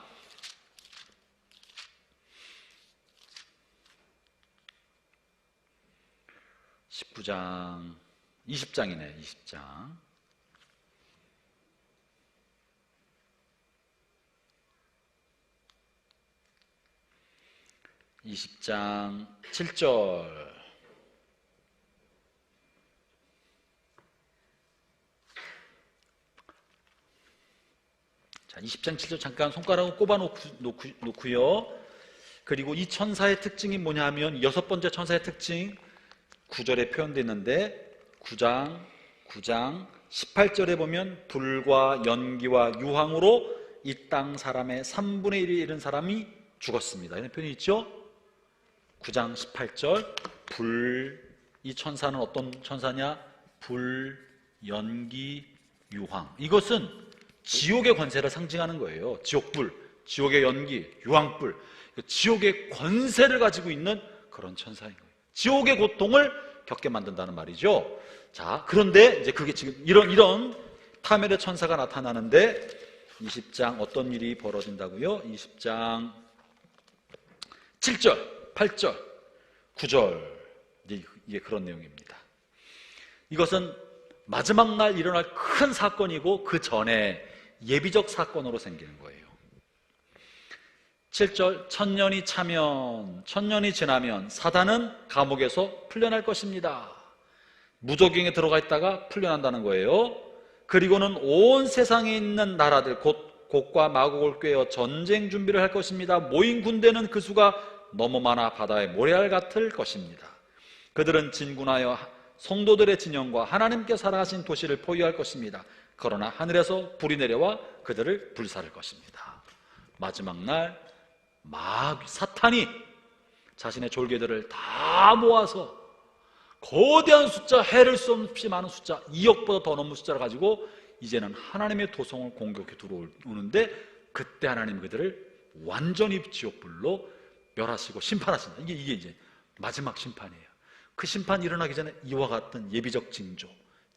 19장, 20장이네, 20장. 20장 7절. 자, 20장 7절 잠깐 손가락을 꼽아 놓고요. 그리고 이 천사의 특징이 뭐냐 하면 6번째 천사의 특징 9절에 표현되어 있는데 9장 18절에 보면 불과 연기와 유황으로 이 땅 사람의 3분의 1이 이른 사람이 죽었습니다. 이런 표현이 있죠. 9장 18절 이 천사는 어떤 천사냐? 불, 연기, 유황. 이것은 지옥의 권세를 상징하는 거예요. 지옥불, 지옥의 연기, 유황불. 지옥의 권세를 가지고 있는 그런 천사인 거예요. 지옥의 고통을 겪게 만든다는 말이죠. 자, 그런데 이제 그게 지금 이런 타멜의 천사가 나타나는데 20장 어떤 일이 벌어진다고요? 20장 7절, 8절, 9절 이게 그런 내용입니다. 이것은 마지막 날 일어날 큰 사건이고 그 전에 예비적 사건으로 생기는 거예요. 7절 천년이 지나면 사단은 감옥에서 풀려날 것입니다. 무저갱에 들어가 있다가 풀려난다는 거예요. 그리고는 온 세상에 있는 나라들 곧 곡과 마곡을 꿰어 전쟁 준비를 할 것입니다. 모인 군대는 그 수가 너무 많아 바다의 모래알 같을 것입니다. 그들은 진군하여 성도들의 진영과 하나님께 살아가신 도시를 포위할 것입니다. 그러나 하늘에서 불이 내려와 그들을 불살을 것입니다. 마지막 날 사탄이 자신의 졸개들을 다 모아서 거대한 숫자, 해를 수 없이 많은 숫자, 2억보다 더 넘는 숫자를 가지고 이제는 하나님의 도성을 공격해 들어오는데 그때 하나님 그들을 완전히 지옥불로 멸하시고 심판하신다. 이게 이제 마지막 심판이에요. 그 심판이 일어나기 전에 이와 같은 예비적 징조,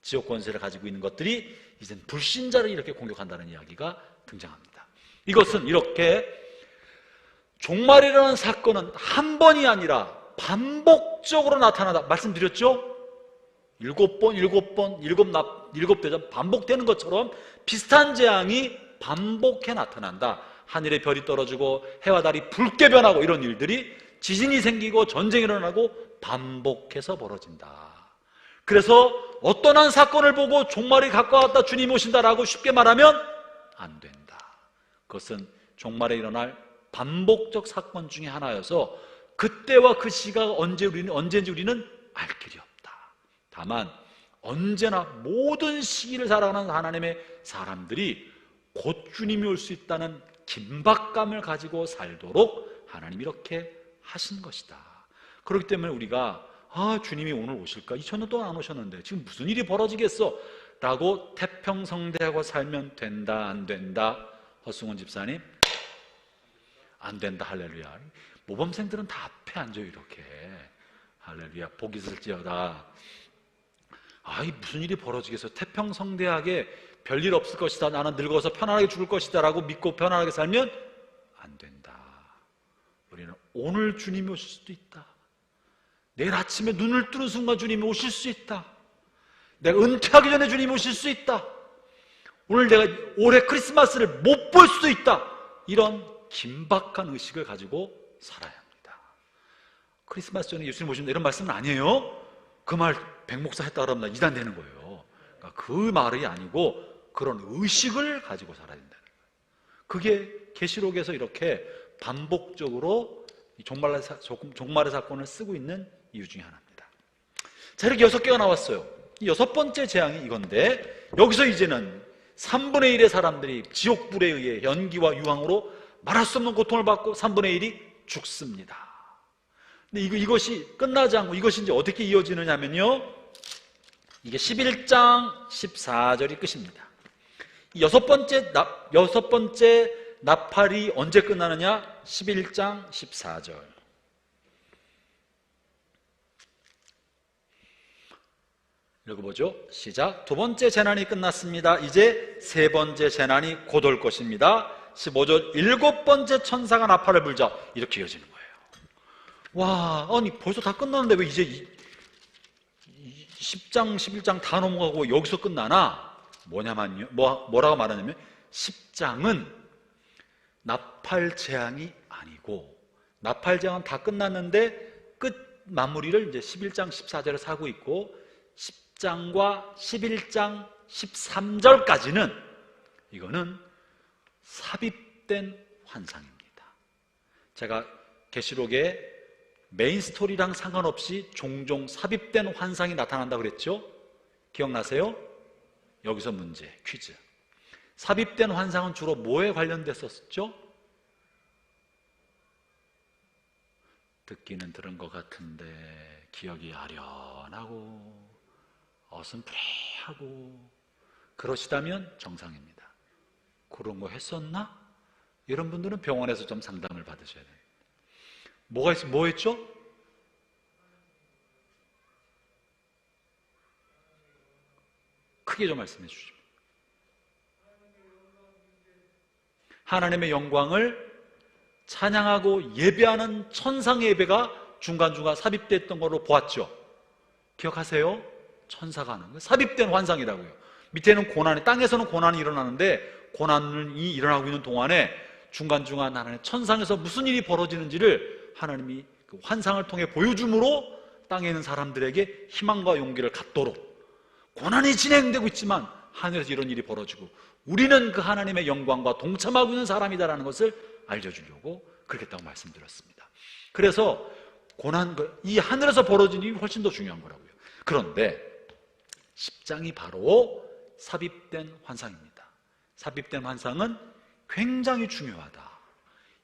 지옥 권세를 가지고 있는 것들이 이젠 불신자를 이렇게 공격한다는 이야기가 등장합니다. 이것은 이렇게 종말에 일어난 사건은 한 번이 아니라 반복적으로 나타나다 말씀드렸죠? 7번, 7대접 반복되는 것처럼 비슷한 재앙이 반복해 나타난다. 하늘에 별이 떨어지고 해와 달이 붉게 변하고 이런 일들이 지진이 생기고 전쟁이 일어나고 반복해서 벌어진다. 그래서 어떤 한 사건을 보고 종말이 가까웠다, 주님 오신다라고 쉽게 말하면 안 된다. 그것은 종말에 일어날 반복적 사건 중에 하나여서 그때와 그 시가 언제인지 우리는 알 길이 없다. 다만 언제나 모든 시기를 살아가는 하나님의 사람들이 곧 주님이 올 수 있다는 긴박감을 가지고 살도록 하나님이 이렇게 하신 것이다. 그렇기 때문에 우리가 주님이 오늘 오실까? 2000년 동안 안 오셨는데 지금 무슨 일이 벌어지겠어? 라고 태평성대하고 살면 된다, 안 된다? 허승원 집사님? 안 된다. 할렐루야. 모범생들은 다 앞에 앉아요. 이렇게 할렐루야. 복이 있을지어다. 무슨 일이 벌어지겠어? 태평성대하게 별일 없을 것이다. 나는 늙어서 편안하게 죽을 것이다 라고 믿고 편안하게 살면 안 된다. 우리는 오늘 주님이 오실 수도 있다. 내일 아침에 눈을 뜨는 순간 주님이 오실 수 있다. 내가 은퇴하기 전에 주님이 오실 수 있다. 오늘 내가 올해 크리스마스를 못 볼 수도 있다. 이런 긴박한 의식을 가지고 살아야 합니다. 크리스마스 전에 예수님 오신다 이런 말씀은 아니에요. 그 말 백목사 했다 그러면 이단되는 거예요. 그러니까 그 말이 아니고 그런 의식을 가지고 살아야 된다는 거예요. 그게 계시록에서 이렇게 반복적으로 이 종말의 사건을 쓰고 있는 이유 중에 하나입니다. 자, 이렇게 6개가 나왔어요. 이 6번째 재앙이 이건데, 여기서 이제는 3분의 1의 사람들이 지옥불에 의해 연기와 유황으로 말할 수 없는 고통을 받고 3분의 1이 죽습니다. 근데 이것이 끝나지 않고 이것이 이제 어떻게 이어지느냐 하면요, 이게 11장 14절이 끝입니다. 여섯 번째 나팔이 언제 끝나느냐? 11장 14절. 읽어보죠. 시작. 2번째 재난이 끝났습니다. 이제 3번째 재난이 곧 올 것입니다. 15절. 7번째 천사가 나팔을 불자. 이렇게 이어지는 거예요. 와, 아니 벌써 다 끝났는데 왜 이제 10장 11장 다 넘어가고 여기서 끝나나? 뭐라고 말하냐면 10장은 나팔 재앙이 아니고, 나팔 재앙은 다 끝났는데 끝 마무리를 이제 11장 14절에 사고 있고, 10장과 11장 13절까지는 이거는 삽입된 환상입니다. 제가 계시록에 메인 스토리랑 상관없이 종종 삽입된 환상이 나타난다고 그랬죠? 기억나세요? 여기서 문제, 퀴즈. 삽입된 환상은 주로 뭐에 관련됐었죠? 듣기는 들은 것 같은데 기억이 아련하고 어슴푸레하고 그러시다면 정상입니다. 그런 거 했었나? 이런 분들은 병원에서 좀 상담을 받으셔야 됩니다. 뭐 했죠? 크게 좀 말씀해 주시죠. 하나님의 영광을 찬양하고 예배하는 천상의 예배가 중간중간 삽입됐던 걸로 보았죠. 기억하세요? 천사가 하는 거 삽입된 환상이라고요. 밑에는 고난이, 땅에서는 고난이 일어나는데 고난이 일어나고 있는 동안에 중간중간 하나님 천상에서 무슨 일이 벌어지는지를 하나님이 그 환상을 통해 보여줌으로 땅에 있는 사람들에게 희망과 용기를 갖도록, 고난이 진행되고 있지만 하늘에서 이런 일이 벌어지고 우리는 그 하나님의 영광과 동참하고 있는 사람이다라는 것을 알려주려고 그렇게 했다고 말씀드렸습니다. 그래서 이 하늘에서 벌어진 일이 훨씬 더 중요한 거라고요. 그런데 10장이 바로 삽입된 환상입니다. 삽입된 환상은 굉장히 중요하다.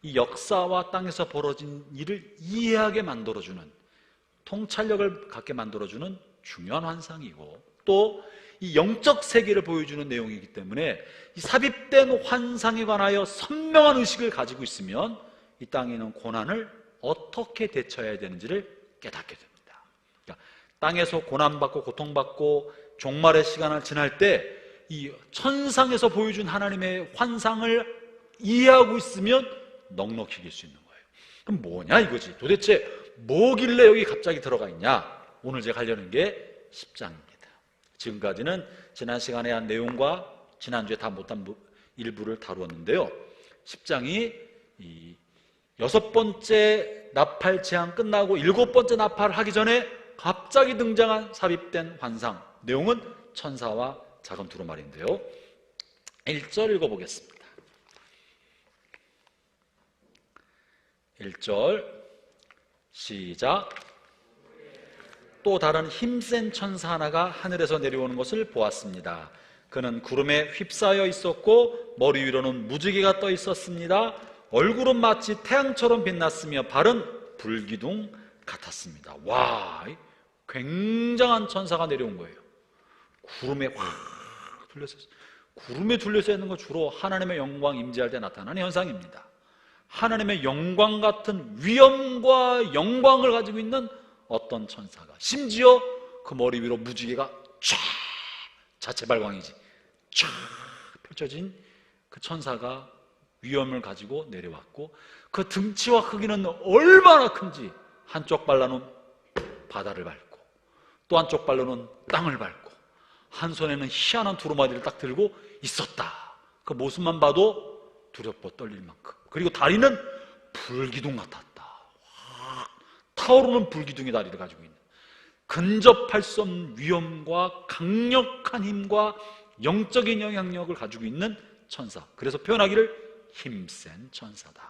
이 역사와 땅에서 벌어진 일을 이해하게 만들어주는, 통찰력을 갖게 만들어주는 중요한 환상이고, 또 이 영적 세계를 보여주는 내용이기 때문에 이 삽입된 환상에 관하여 선명한 의식을 가지고 있으면 이 땅에 있는 고난을 어떻게 대처해야 되는지를 깨닫게 됩니다. 그러니까 땅에서 고난받고 고통받고 종말의 시간을 지날 때 이 천상에서 보여준 하나님의 환상을 이해하고 있으면 넉넉히 이길 수 있는 거예요. 그럼 뭐냐 이거지. 도대체 뭐길래 여기 갑자기 들어가 있냐? 오늘 제가 하려는 게 10장입니다. 지금까지는 지난 시간에 한 내용과 지난주에 다 못한 일부를 다루었는데요. 10장이 이 6번째 나팔 재앙 끝나고 7번째 나팔을 하기 전에 갑자기 등장한 삽입된 환상, 내용은 천사와 작은 두루마리인데요. 1절 읽어보겠습니다. 1절 시작. 또 다른 힘센 천사 하나가 하늘에서 내려오는 것을 보았습니다. 그는 구름에 휩싸여 있었고 머리 위로는 무지개가 떠 있었습니다. 얼굴은 마치 태양처럼 빛났으며 발은 불기둥 같았습니다. 와, 굉장한 천사가 내려온 거예요. 구름에 확 둘러서, 구름에 둘러서 있는 건 주로 하나님의 영광 임재할 때 나타나는 현상입니다. 하나님의 영광 같은 위엄과 영광을 가지고 있는 어떤 천사가, 심지어 그 머리 위로 무지개가 쫙, 자체 발광이지, 쫙 펼쳐진 그 천사가 위엄을 가지고 내려왔고, 그 등치와 크기는 얼마나 큰지, 한쪽 발로는 바다를 밟고 또 한쪽 발로는 땅을 밟고 한 손에는 희한한 두루마리를 딱 들고 있었다. 그 모습만 봐도 두렵고 떨릴 만큼. 그리고 다리는 불기둥 같았다. 타오르는 불기둥의 다리를 가지고 있는, 근접할 수 없는 위엄과 강력한 힘과 영적인 영향력을 가지고 있는 천사. 그래서 표현하기를 힘센 천사다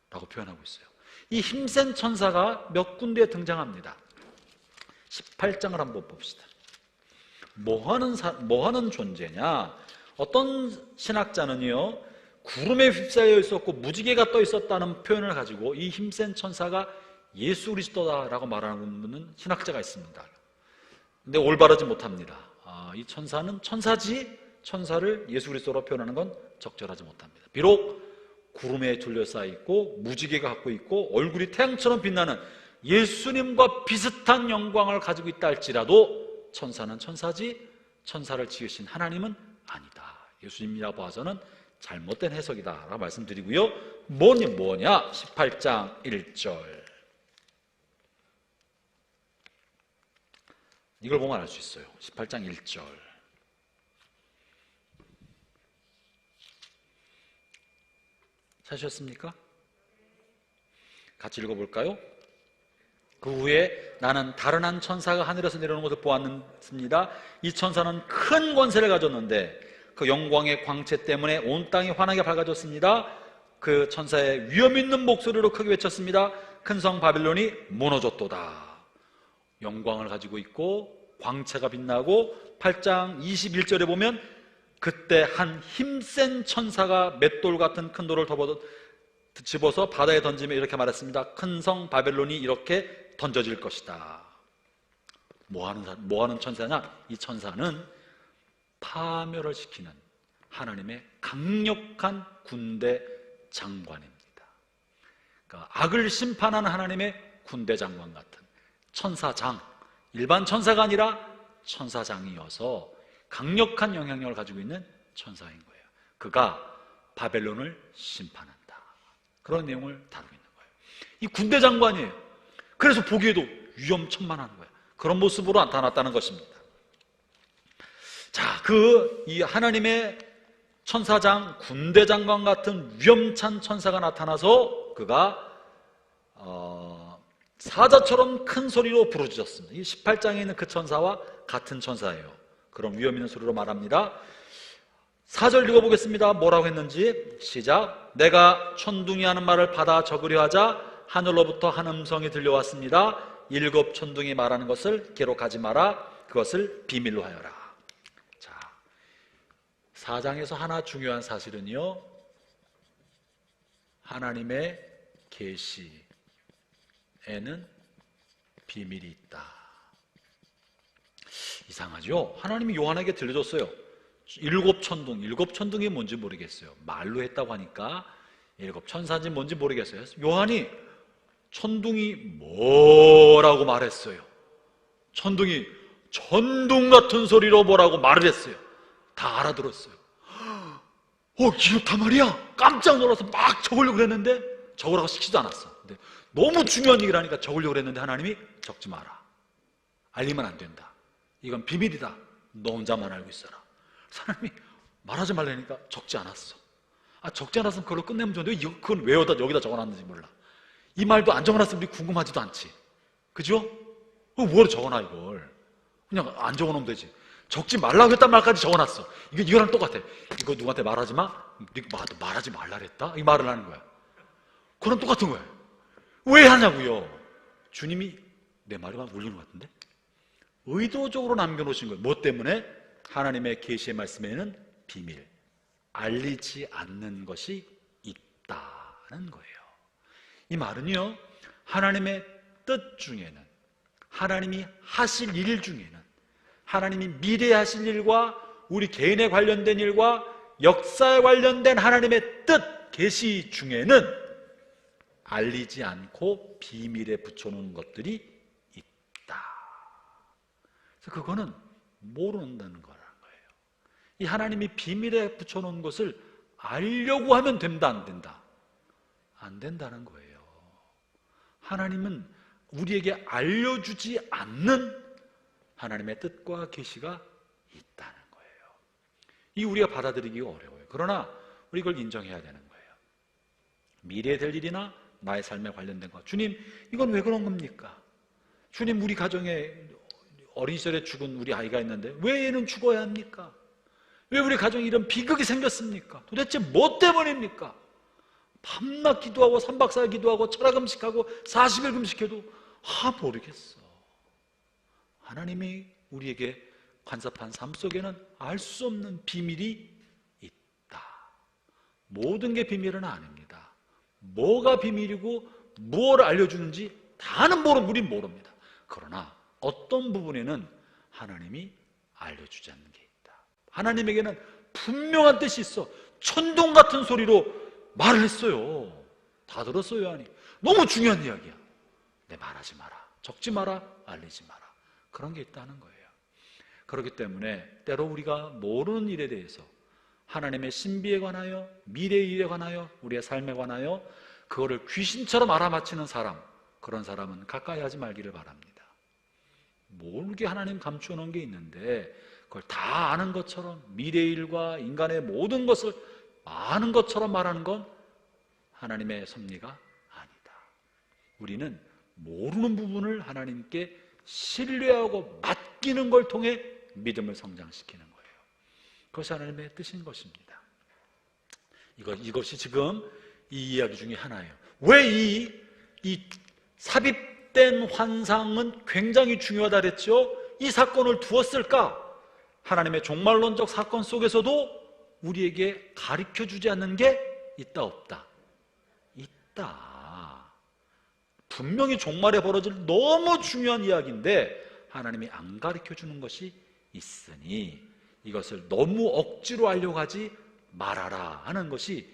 라고 표현하고 있어요. 이 힘센 천사가 몇 군데에 등장합니다. 18장을 한번 봅시다. 뭐 하는 존재냐? 어떤 신학자는요, 구름에 휩싸여 있었고 무지개가 떠 있었다는 표현을 가지고 이 힘센 천사가 예수 그리스도다라고 말하는 분은 신학자가 있습니다. 근데 올바르지 못합니다. 이 천사는 천사지, 천사를 예수 그리스도로 표현하는 건 적절하지 못합니다. 비록 구름에 둘러싸여 있고 무지개가 갖고 있고 얼굴이 태양처럼 빛나는 예수님과 비슷한 영광을 가지고 있다 할지라도 천사는 천사지, 천사를 지으신 하나님은 아니다. 예수님이라고 봐서는 잘못된 해석이다 라고 말씀드리고요. 뭐냐? 18장 1절. 이걸 보면 알 수 있어요. 18장 1절. 찾으셨습니까? 같이 읽어볼까요? 그 후에 나는 다른 한 천사가 하늘에서 내려오는 것을 보았습니다. 이 천사는 큰 권세를 가졌는데 그 영광의 광채 때문에 온 땅이 환하게 밝아졌습니다. 그 천사의 위엄 있는 목소리로 크게 외쳤습니다. 큰 성 바빌론이 무너졌도다. 영광을 가지고 있고 광채가 빛나고 8장 21절에 보면 그때 한 힘센 천사가 맷돌 같은 큰 돌을 집어서 바다에 던지며 이렇게 말했습니다. 큰 성 바벨론이 이렇게 던져질 것이다. 뭐 하는 천사냐? 이 천사는 파멸을 시키는 하나님의 강력한 군대 장관입니다. 그러니까 악을 심판하는 하나님의 군대 장관 같은 천사장, 일반 천사가 아니라 천사장이어서 강력한 영향력을 가지고 있는 천사인 거예요. 그가 바벨론을 심판한다. 그런 내용을 다루고 있는 거예요. 이 군대 장관이에요. 그래서 보기에도 위험천만한 거예요. 그런 모습으로 나타났다는 것입니다. 자, 이 하나님의 천사장, 군대 장관 같은 위험찬 천사가 나타나서 그가 사자처럼 큰 소리로 부르짖었습니다. 이 18장에 있는 그 천사와 같은 천사예요. 그럼 위험 있는 소리로 말합니다. 4절 읽어보겠습니다. 뭐라고 했는지 시작. 내가 천둥이 하는 말을 받아 적으려 하자 하늘로부터 한 음성이 들려왔습니다. 7 천둥이 말하는 것을 기록하지 마라. 그것을 비밀로 하여라. 자, 4장에서 하나 중요한 사실은요, 하나님의 계시에는 비밀이 있다. 이상하죠? 하나님이 요한에게 들려줬어요. 7 천둥, 7 천둥이 뭔지 모르겠어요. 말로 했다고 하니까 7 천사인지 뭔지 모르겠어요. 요한이 천둥이 뭐라고 말했어요. 천둥이 천둥 같은 소리로 뭐라고 말을 했어요. 다 알아들었어요. 이렇단 말이야? 깜짝 놀라서 막 적으려고 했는데 적으라고 시키지도 않았어. 근데 너무 중요한 얘기를 하니까 적으려고 했는데 하나님이 적지 마라. 알리면 안 된다. 이건 비밀이다. 너 혼자만 알고 있어라. 사람이 말하지 말라니까 적지 않았어. 적지 않았으면 그걸로 끝내면 좋은데 그건 왜 여기다 적어놨는지 몰라. 이 말도 안 적어놨으면 우리 궁금하지도 않지. 그죠? 뭐로 적어놔 이걸. 그냥 안 적어놓으면 되지. 적지 말라고 했단 말까지 적어놨어. 이거랑 똑같아. 이거 누구한테 말하지 마? 너 말하지 말라 그랬다? 이 말을 하는 거야. 그럼 똑같은 거야. 왜 하냐고요? 주님이 내 말이 막 울리는 것 같은데? 의도적으로 남겨놓으신 거예요. 뭐 때문에? 하나님의 계시의 말씀에는 비밀, 알리지 않는 것이 있다는 거예요. 이 말은요, 하나님의 뜻 중에는, 하나님이 하실 일 중에는, 하나님이 미래에 하실 일과 우리 개인에 관련된 일과 역사에 관련된 하나님의 뜻, 계시 중에는 알리지 않고 비밀에 붙여놓은 것들이 있다. 그래서 그거는 모른다는 거라는 거예요. 이 하나님이 비밀에 붙여놓은 것을 알려고 하면 된다, 안 된다? 안 된다는 거예요. 하나님은 우리에게 알려주지 않는 하나님의 뜻과 계시가 있다는 거예요. 이 우리가 받아들이기가 어려워요. 그러나 우리 이걸 인정해야 되는 거예요. 미래에 될 일이나 나의 삶에 관련된 것. 주님, 이건 왜 그런 겁니까? 주님, 우리 가정에 어린 시절에 죽은 우리 아이가 있는데 왜 얘는 죽어야 합니까? 왜 우리 가정에 이런 비극이 생겼습니까? 도대체 뭐 때문입니까? 밤낮 기도하고 3박 4일 기도하고 철학 금식하고 40일 금식해도 모르겠어. 하나님이 우리에게 간섭한 삶 속에는 알 수 없는 비밀이 있다. 모든 게 비밀은 아닙니다. 뭐가 비밀이고 무엇을 알려주는지 다는 우린 모릅니다. 그러나 어떤 부분에는 하나님이 알려주지 않는 게 있다. 하나님에게는 분명한 뜻이 있어. 천둥 같은 소리로 말을 했어요. 다 들었어요? 아니, 너무 중요한 이야기야. 내 말하지 마라, 적지 마라, 알리지 마라. 그런 게 있다는 거예요. 그렇기 때문에 때로 우리가 모르는 일에 대해서 하나님의 신비에 관하여, 미래의 일에 관하여, 우리의 삶에 관하여 그거를 귀신처럼 알아맞히는 사람, 그런 사람은 가까이 하지 말기를 바랍니다. 모르게 하나님 감추어 놓은 게 있는데 그걸 다 아는 것처럼, 미래의 일과 인간의 모든 것을 아는 것처럼 말하는 건 하나님의 섭리가 아니다. 우리는 모르는 부분을 하나님께 신뢰하고 맡기는 걸 통해 믿음을 성장시키는 거예요. 그것이 하나님의 뜻인 것입니다. 이것이 지금 이 이야기 중에 하나예요. 왜 이 삽입된 환상은 굉장히 중요하다 그랬죠? 이 사건을 두었을까? 하나님의 종말론적 사건 속에서도 우리에게 가르쳐주지 않는 게 있다 없다? 있다. 분명히 종말에 벌어질 너무 중요한 이야기인데 하나님이 안 가르쳐주는 것이 있으니 이것을 너무 억지로 하려고 하지 말아라 하는 것이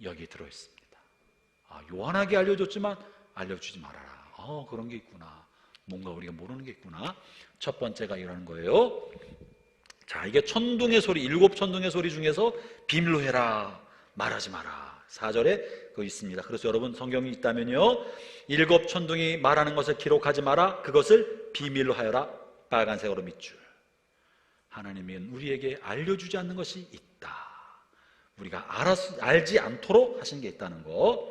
여기에 들어있습니다. 요한하게 알려줬지만 알려주지 말아라. 그런 게 있구나. 뭔가 우리가 모르는 게 있구나. 첫 번째가 이러는 거예요. 자, 이게 천둥의 소리, 7 천둥의 소리 중에서 비밀로 해라, 말하지 마라. 4절에 그거 있습니다. 그래서 여러분 성경이 있다면요, 7 천둥이 말하는 것을 기록하지 마라. 그것을 비밀로 하여라. 빨간색으로 밑줄. 하나님은 우리에게 알려주지 않는 것이 있다. 우리가 알지 않도록 하신 게 있다는 거.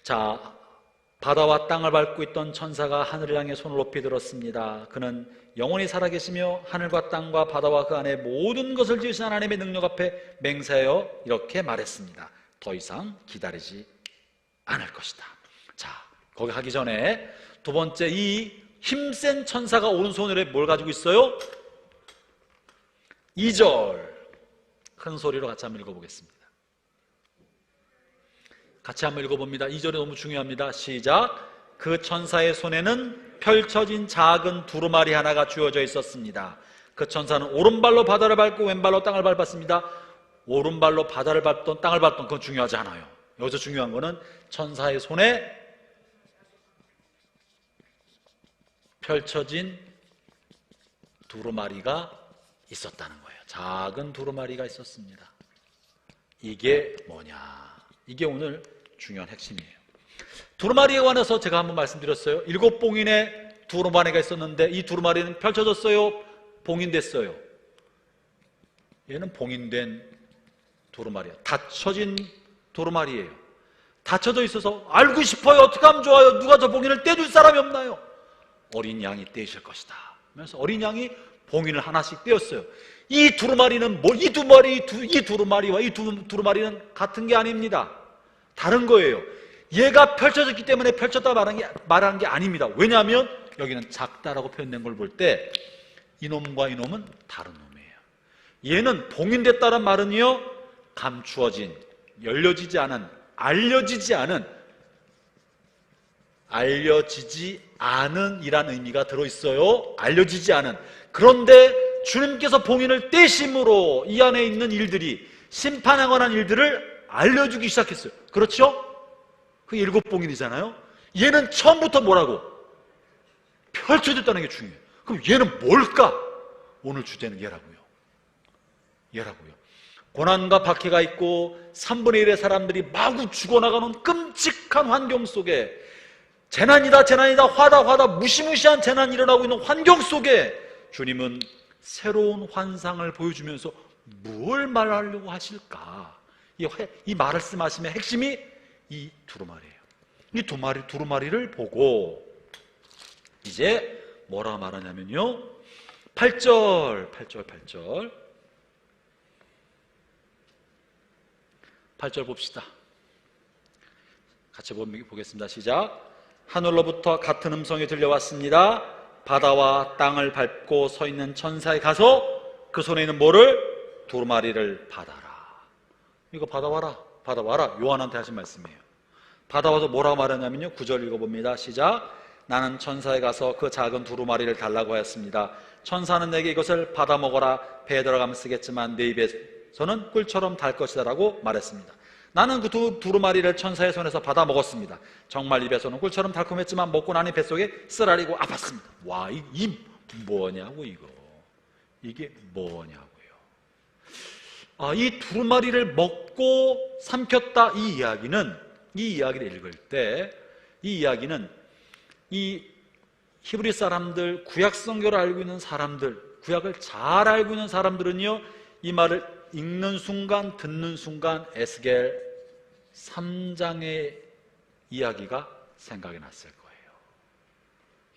자, 바다와 땅을 밟고 있던 천사가 하늘을 향해 손을 높이 들었습니다. 그는 영원히 살아계시며 하늘과 땅과 바다와 그 안에 모든 것을 지으신 하나님의 능력 앞에 맹세하여 이렇게 말했습니다. 더 이상 기다리지 않을 것이다. 자, 거기 가기 전에 두 번째, 이 힘센 천사가 오른손에 뭘 가지고 있어요? 2절 큰 소리로 같이 한번 읽어보겠습니다. 같이 한번 읽어봅니다. 2절이 너무 중요합니다. 시작. 그 천사의 손에는 펼쳐진 작은 두루마리 하나가 쥐어져 있었습니다. 그 천사는 오른발로 바다를 밟고 왼발로 땅을 밟았습니다. 오른발로 바다를 밟던 땅을 밟던 그건 중요하지 않아요. 여기서 중요한 거는 천사의 손에 펼쳐진 두루마리가 있었다는 거예요. 작은 두루마리가 있었습니다. 이게 뭐냐? 이게 오늘 중요한 핵심이에요. 두루마리에 관해서 제가 한번 말씀드렸어요. 7봉인의 두루마리가 있었는데 이 두루마리는 펼쳐졌어요? 봉인됐어요? 얘는 봉인된 두루마리예요. 닫혀진 두루마리예요. 닫혀져 있어서 알고 싶어요. 어떻게 하면 좋아요? 누가 저 봉인을 떼줄 사람이 없나요? 어린 양이 떼실 것이다. 그래서 어린 양이 봉인을 하나씩 떼었어요. 이 두루마리는 이 두루마리와 이 두루마리는 같은 게 아닙니다. 다른 거예요. 얘가 펼쳐졌기 때문에 펼쳤다 말한 게 아닙니다. 왜냐하면 여기는 작다라고 표현된 걸 볼 때 이놈과 이놈은 다른 놈이에요. 얘는 봉인됐다는 말은요, 감추어진, 열려지지 않은, 알려지지 않은 이란 의미가 들어있어요. 알려지지 않은. 그런데 주님께서 봉인을 떼심으로 이 안에 있는 일들이, 심판에 관한 일들을 알려주기 시작했어요. 그렇죠? 그 7봉인이잖아요. 얘는 처음부터 뭐라고? 펼쳐졌다는 게 중요해요. 그럼 얘는 뭘까? 오늘 주제는 얘라고요. 고난과 박해가 있고 3분의 1의 사람들이 마구 죽어나가는 끔찍한 환경 속에, 재난이다 화다 무시무시한 재난이 일어나고 있는 환경 속에 주님은 새로운 환상을 보여주면서 뭘 말하려고 하실까? 이 말씀하심의 핵심이 이 두루마리예요. 이 두루마리를 보고 이제 뭐라 말하냐면요, 8절 봅시다. 같이 보겠습니다. 시작. 하늘로부터 같은 음성이 들려왔습니다. 바다와 땅을 밟고 서 있는 천사에 가서 그 손에 있는 뭐를? 두루마리를 받아라. 이거 받아와라, 받아와라. 요한한테 하신 말씀이에요. 받아와서 뭐라고 말하냐면요, 9절 읽어봅니다. 시작. 나는 천사에 가서 그 작은 두루마리를 달라고 하였습니다. 천사는 내게 이것을 받아 먹어라. 배에 들어가면 쓰겠지만 내 입에서는 꿀처럼 달 것이다 라고 말했습니다. 나는 그 두루마리를 천사의 손에서 받아 먹었습니다. 정말 입에서는 꿀처럼 달콤했지만 먹고 나니 뱃속에 쓰라리고 아팠습니다. 와, 이 뭐냐고 이거. 이게 뭐냐고요. 이 두루마리를 먹고 삼켰다 이 이야기를 읽을 때 이 이야기는 이 히브리 사람들, 구약 성경을 알고 있는 사람들, 구약을 잘 알고 있는 사람들은요, 이 말을 읽는 순간, 듣는 순간 에스겔 3장의 이야기가 생각이 났을 거예요.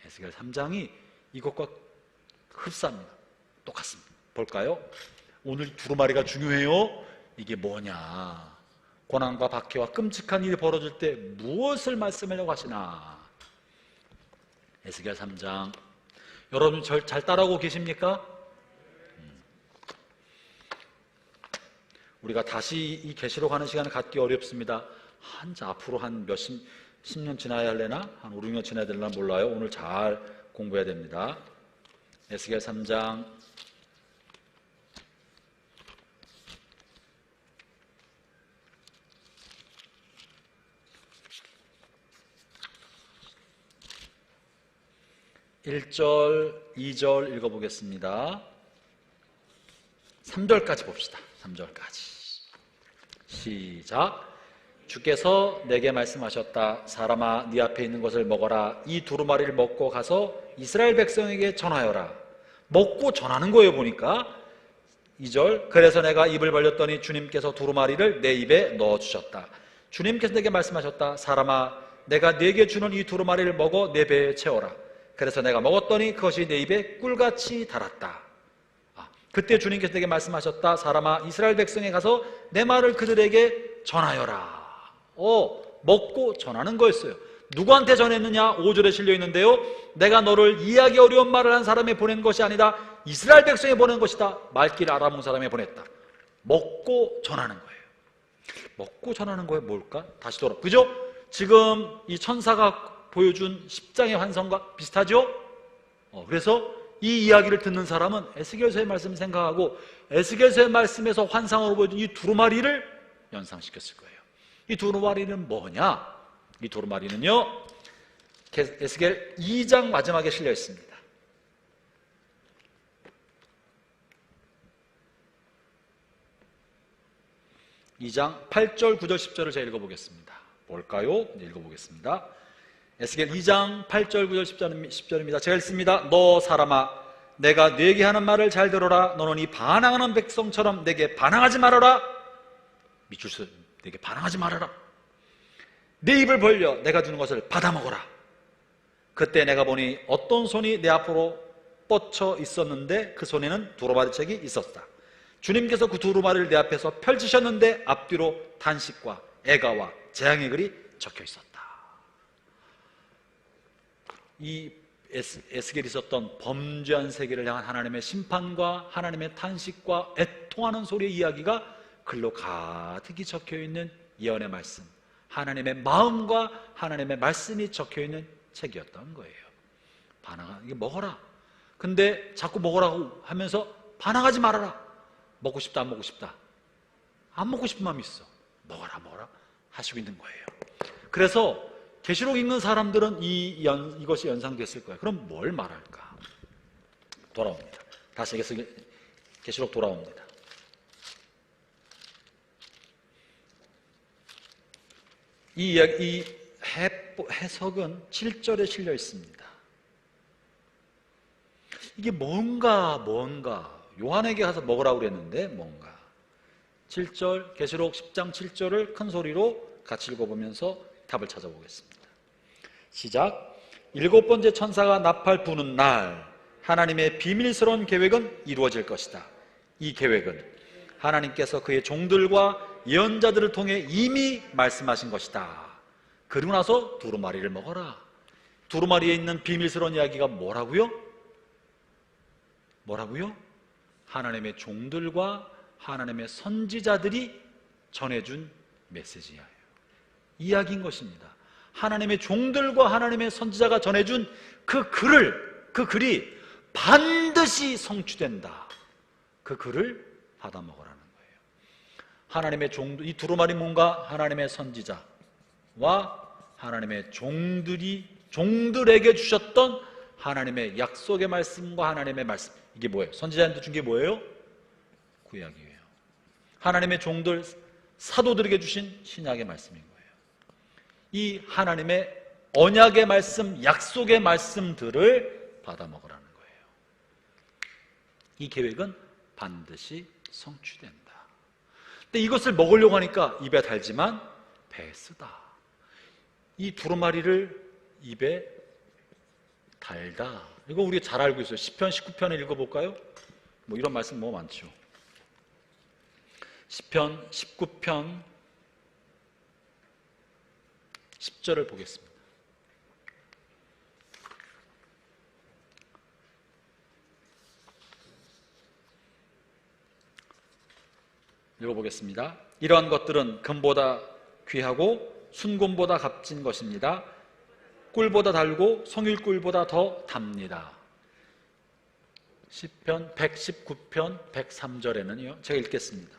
에스겔 3장이 이것과 흡사합니다. 똑같습니다. 볼까요? 오늘 두루마리가 중요해요. 이게 뭐냐? 고난과 박해와 끔찍한 일이 벌어질 때 무엇을 말씀하려고 하시나? 에스겔 3장. 여러분 잘 따라오고 계십니까? 우리가 다시 이 계시록 하는 시간을 갖기 어렵습니다. 앞으로 한 몇십 년 지나야 할래나? 한 5, 6년 지나야 될나 몰라요. 오늘 잘 공부해야 됩니다. 에스겔 3장 1절, 2절 읽어보겠습니다. 3절까지 봅시다. 3절까지. 시작. 주께서 내게 말씀하셨다. 사람아, 네 앞에 있는 것을 먹어라. 이 두루마리를 먹고 가서 이스라엘 백성에게 전하여라. 먹고 전하는 거예요, 보니까. 2절. 그래서 내가 입을 벌렸더니 주님께서 두루마리를 내 입에 넣어주셨다. 주님께서 내게 말씀하셨다. 사람아, 내가 네게 주는 이 두루마리를 먹어 내 배에 채워라. 그래서 내가 먹었더니 그것이 내 입에 꿀같이 달았다. 그때 주님께서 내게 말씀하셨다. 사람아, 이스라엘 백성에 가서 내 말을 그들에게 전하여라. 먹고 전하는 거였어요. 누구한테 전했느냐? 5절에 실려있는데요, 내가 너를 이해하기 어려운 말을 한 사람에 보낸 것이 아니다. 이스라엘 백성에 보낸 것이다. 말길 알아본 사람에 보냈다. 먹고 전하는 거예요. 먹고 전하는 거예요. 뭘까? 다시 돌아. 그죠? 지금 이 천사가 보여준 10장의 환상과 비슷하죠? 그래서 이 이야기를 듣는 사람은 에스겔서의 말씀을 생각하고 에스겔서의 말씀에서 환상으로 보여준 이 두루마리를 연상시켰을 거예요. 이 두루마리는 뭐냐? 이 두루마리는요, 에스겔 2장 마지막에 실려 있습니다. 2장 8절, 9절, 10절을 제가 읽어보겠습니다. 뭘까요? 읽어보겠습니다. 에스겔 2장 8절, 9절, 10절입니다. 제가 읽습니다. 너 사람아, 내가 네게 하는 말을 잘 들어라. 너는 이 반항하는 백성처럼 내게 반항하지 말아라. 미추스, 내게 반항하지 말아라. 내 입을 벌려 내가 주는 것을 받아 먹어라. 그때 내가 보니 어떤 손이 내 앞으로 뻗쳐 있었는데 그 손에는 두루마리 책이 있었다. 주님께서 그 두루마리를 내 앞에서 펼치셨는데 앞뒤로 탄식과 애가와 재앙의 글이 적혀 있었다. 이 에스겔이 있었던 범죄한 세계를 향한 하나님의 심판과 하나님의 탄식과 애통하는 소리의 이야기가 글로 가득히 적혀있는 예언의 말씀, 하나님의 마음과 하나님의 말씀이 적혀있는 책이었던 거예요. 이게 먹어라. 근데 자꾸 먹으라고 하면서 반항하지 말아라. 먹고 싶다, 안 먹고 싶다. 안 먹고 싶은 마음이 있어. 먹어라 하시고 있는 거예요. 그래서 계시록 읽는 사람들은 이것이 연상됐을 거예요. 그럼 뭘 말할까? 돌아옵니다. 다시 계시록 돌아옵니다. 이 해석은 7절에 실려 있습니다. 이게 뭔가 요한에게 가서 먹으라고 그랬는데 뭔가 7절, 계시록 10장 7절을 큰 소리로 같이 읽어보면서 답을 찾아보겠습니다. 시작. 7번째 천사가 나팔 부는 날 하나님의 비밀스러운 계획은 이루어질 것이다. 이 계획은 하나님께서 그의 종들과 예언자들을 통해 이미 말씀하신 것이다. 그리고 나서 두루마리를 먹어라. 두루마리에 있는 비밀스러운 이야기가 뭐라고요? 뭐라고요? 하나님의 종들과 하나님의 선지자들이 전해준 메시지예요. 이야기인 것입니다. 하나님의 종들과 하나님의 선지자가 전해준 그 글이 반드시 성취된다. 그 글을 받아 먹으라는 거예요. 하나님의 종들, 이 두루마리 문과 하나님의 선지자와 하나님의 종들에게 주셨던 하나님의 약속의 말씀과 하나님의 말씀, 이게 뭐예요? 선지자한테 준 게 뭐예요? 구약이에요. 하나님의 종들, 사도들에게 주신 신약의 말씀인 거예요. 이 하나님의 언약의 말씀, 약속의 말씀들을 받아 먹으라는 거예요. 이 계획은 반드시 성취된다. 근데 이것을 먹으려고 하니까 입에 달지만 배에 쓰다. 이 두루마리를 입에 달다. 이거 우리 잘 알고 있어요. 시편 19편을 읽어볼까요? 뭐 이런 말씀 너무 많죠. 시편 19편 10절을 보겠습니다. 읽어보겠습니다. 이러한 것들은 금보다 귀하고 순금보다 값진 것입니다. 꿀보다 달고 성일꿀보다 더 답니다. 시편 119편 103절에는요, 제가 읽겠습니다.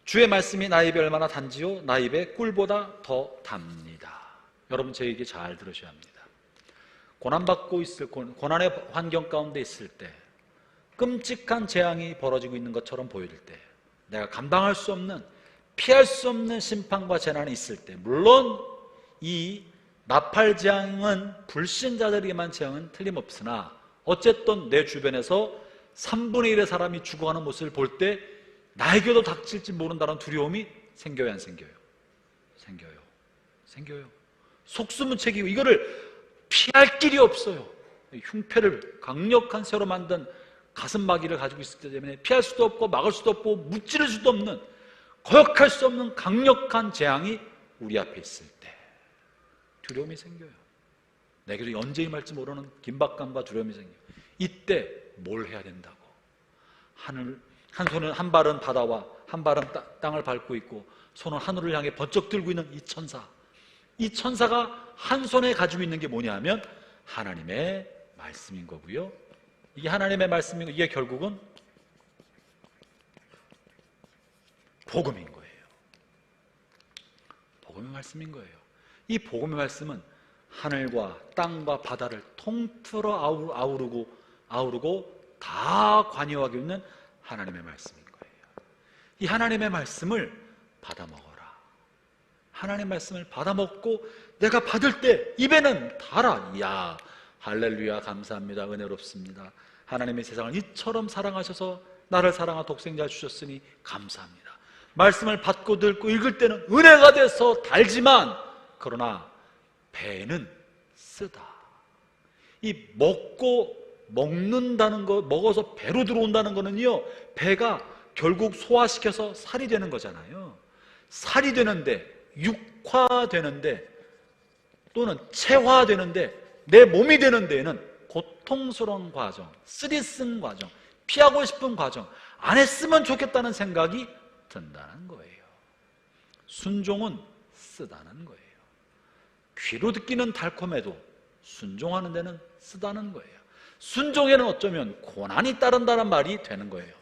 주의 말씀이 나의 입에 얼마나 단지요, 나의 입에 꿀보다 더 답니다. 여러분, 제 얘기 잘 들으셔야 합니다. 고난받고 있을, 고난의 환경 가운데 있을 때, 끔찍한 재앙이 벌어지고 있는 것처럼 보일 때, 내가 감당할 수 없는, 피할 수 없는 심판과 재난이 있을 때, 물론 이 나팔 재앙은 불신자들에게만 재앙은 틀림없으나 어쨌든 내 주변에서 3분의 1의 사람이 죽어가는 모습을 볼 때 나에게도 닥칠지 모른다는 두려움이 생겨요, 안 생겨요? 생겨요. 속수무책이고 이거를 피할 길이 없어요. 흉패를 강력한 쇠로 만든 가슴마기를 가지고 있기 때문에 피할 수도 없고 막을 수도 없고 무찌를 수도 없는, 거역할 수 없는 강력한 재앙이 우리 앞에 있을 때 두려움이 생겨요. 내게도 언제 임할지 모르는 긴박감과 두려움이 생겨요. 이때 뭘 해야 된다고? 한 손은, 한 발은 바다와 한 발은 땅을 밟고 있고 손은 하늘을 향해 번쩍 들고 있는 이 천사. 이 천사가 한 손에 가지고 있는 게 뭐냐 하면 하나님의 말씀인 거고요. 이게 하나님의 말씀이고 이게 결국은 복음인 거예요. 복음의 말씀인 거예요. 이 복음의 말씀은 하늘과 땅과 바다를 통틀어 아우르고 다 관여하고 있는 하나님의 말씀인 거예요. 이 하나님의 말씀을 받아 먹어라. 하나님의 말씀을 받아 먹고 내가 받을 때 입에는 달아. 이야, 할렐루야, 감사합니다, 은혜롭습니다. 하나님의 세상을 이처럼 사랑하셔서 나를 사랑하 독생자 주셨으니 감사합니다. 말씀을 받고 듣고 읽을 때는 은혜가 돼서 달지만 그러나 배는 쓰다. 이 먹는다는 거, 먹어서 배로 들어온다는 거는요, 배가 결국 소화시켜서 살이 되는 거잖아요. 살이 되는데, 육화되는데, 또는 체화되는데, 내 몸이 되는 데에는 고통스러운 과정, 쓰리쓴 과정, 피하고 싶은 과정, 안 했으면 좋겠다는 생각이 든다는 거예요. 순종은 쓰다는 거예요. 귀로 듣기는 달콤해도 순종하는 데는 쓰다는 거예요. 순종에는 어쩌면 고난이 따른다는 말이 되는 거예요.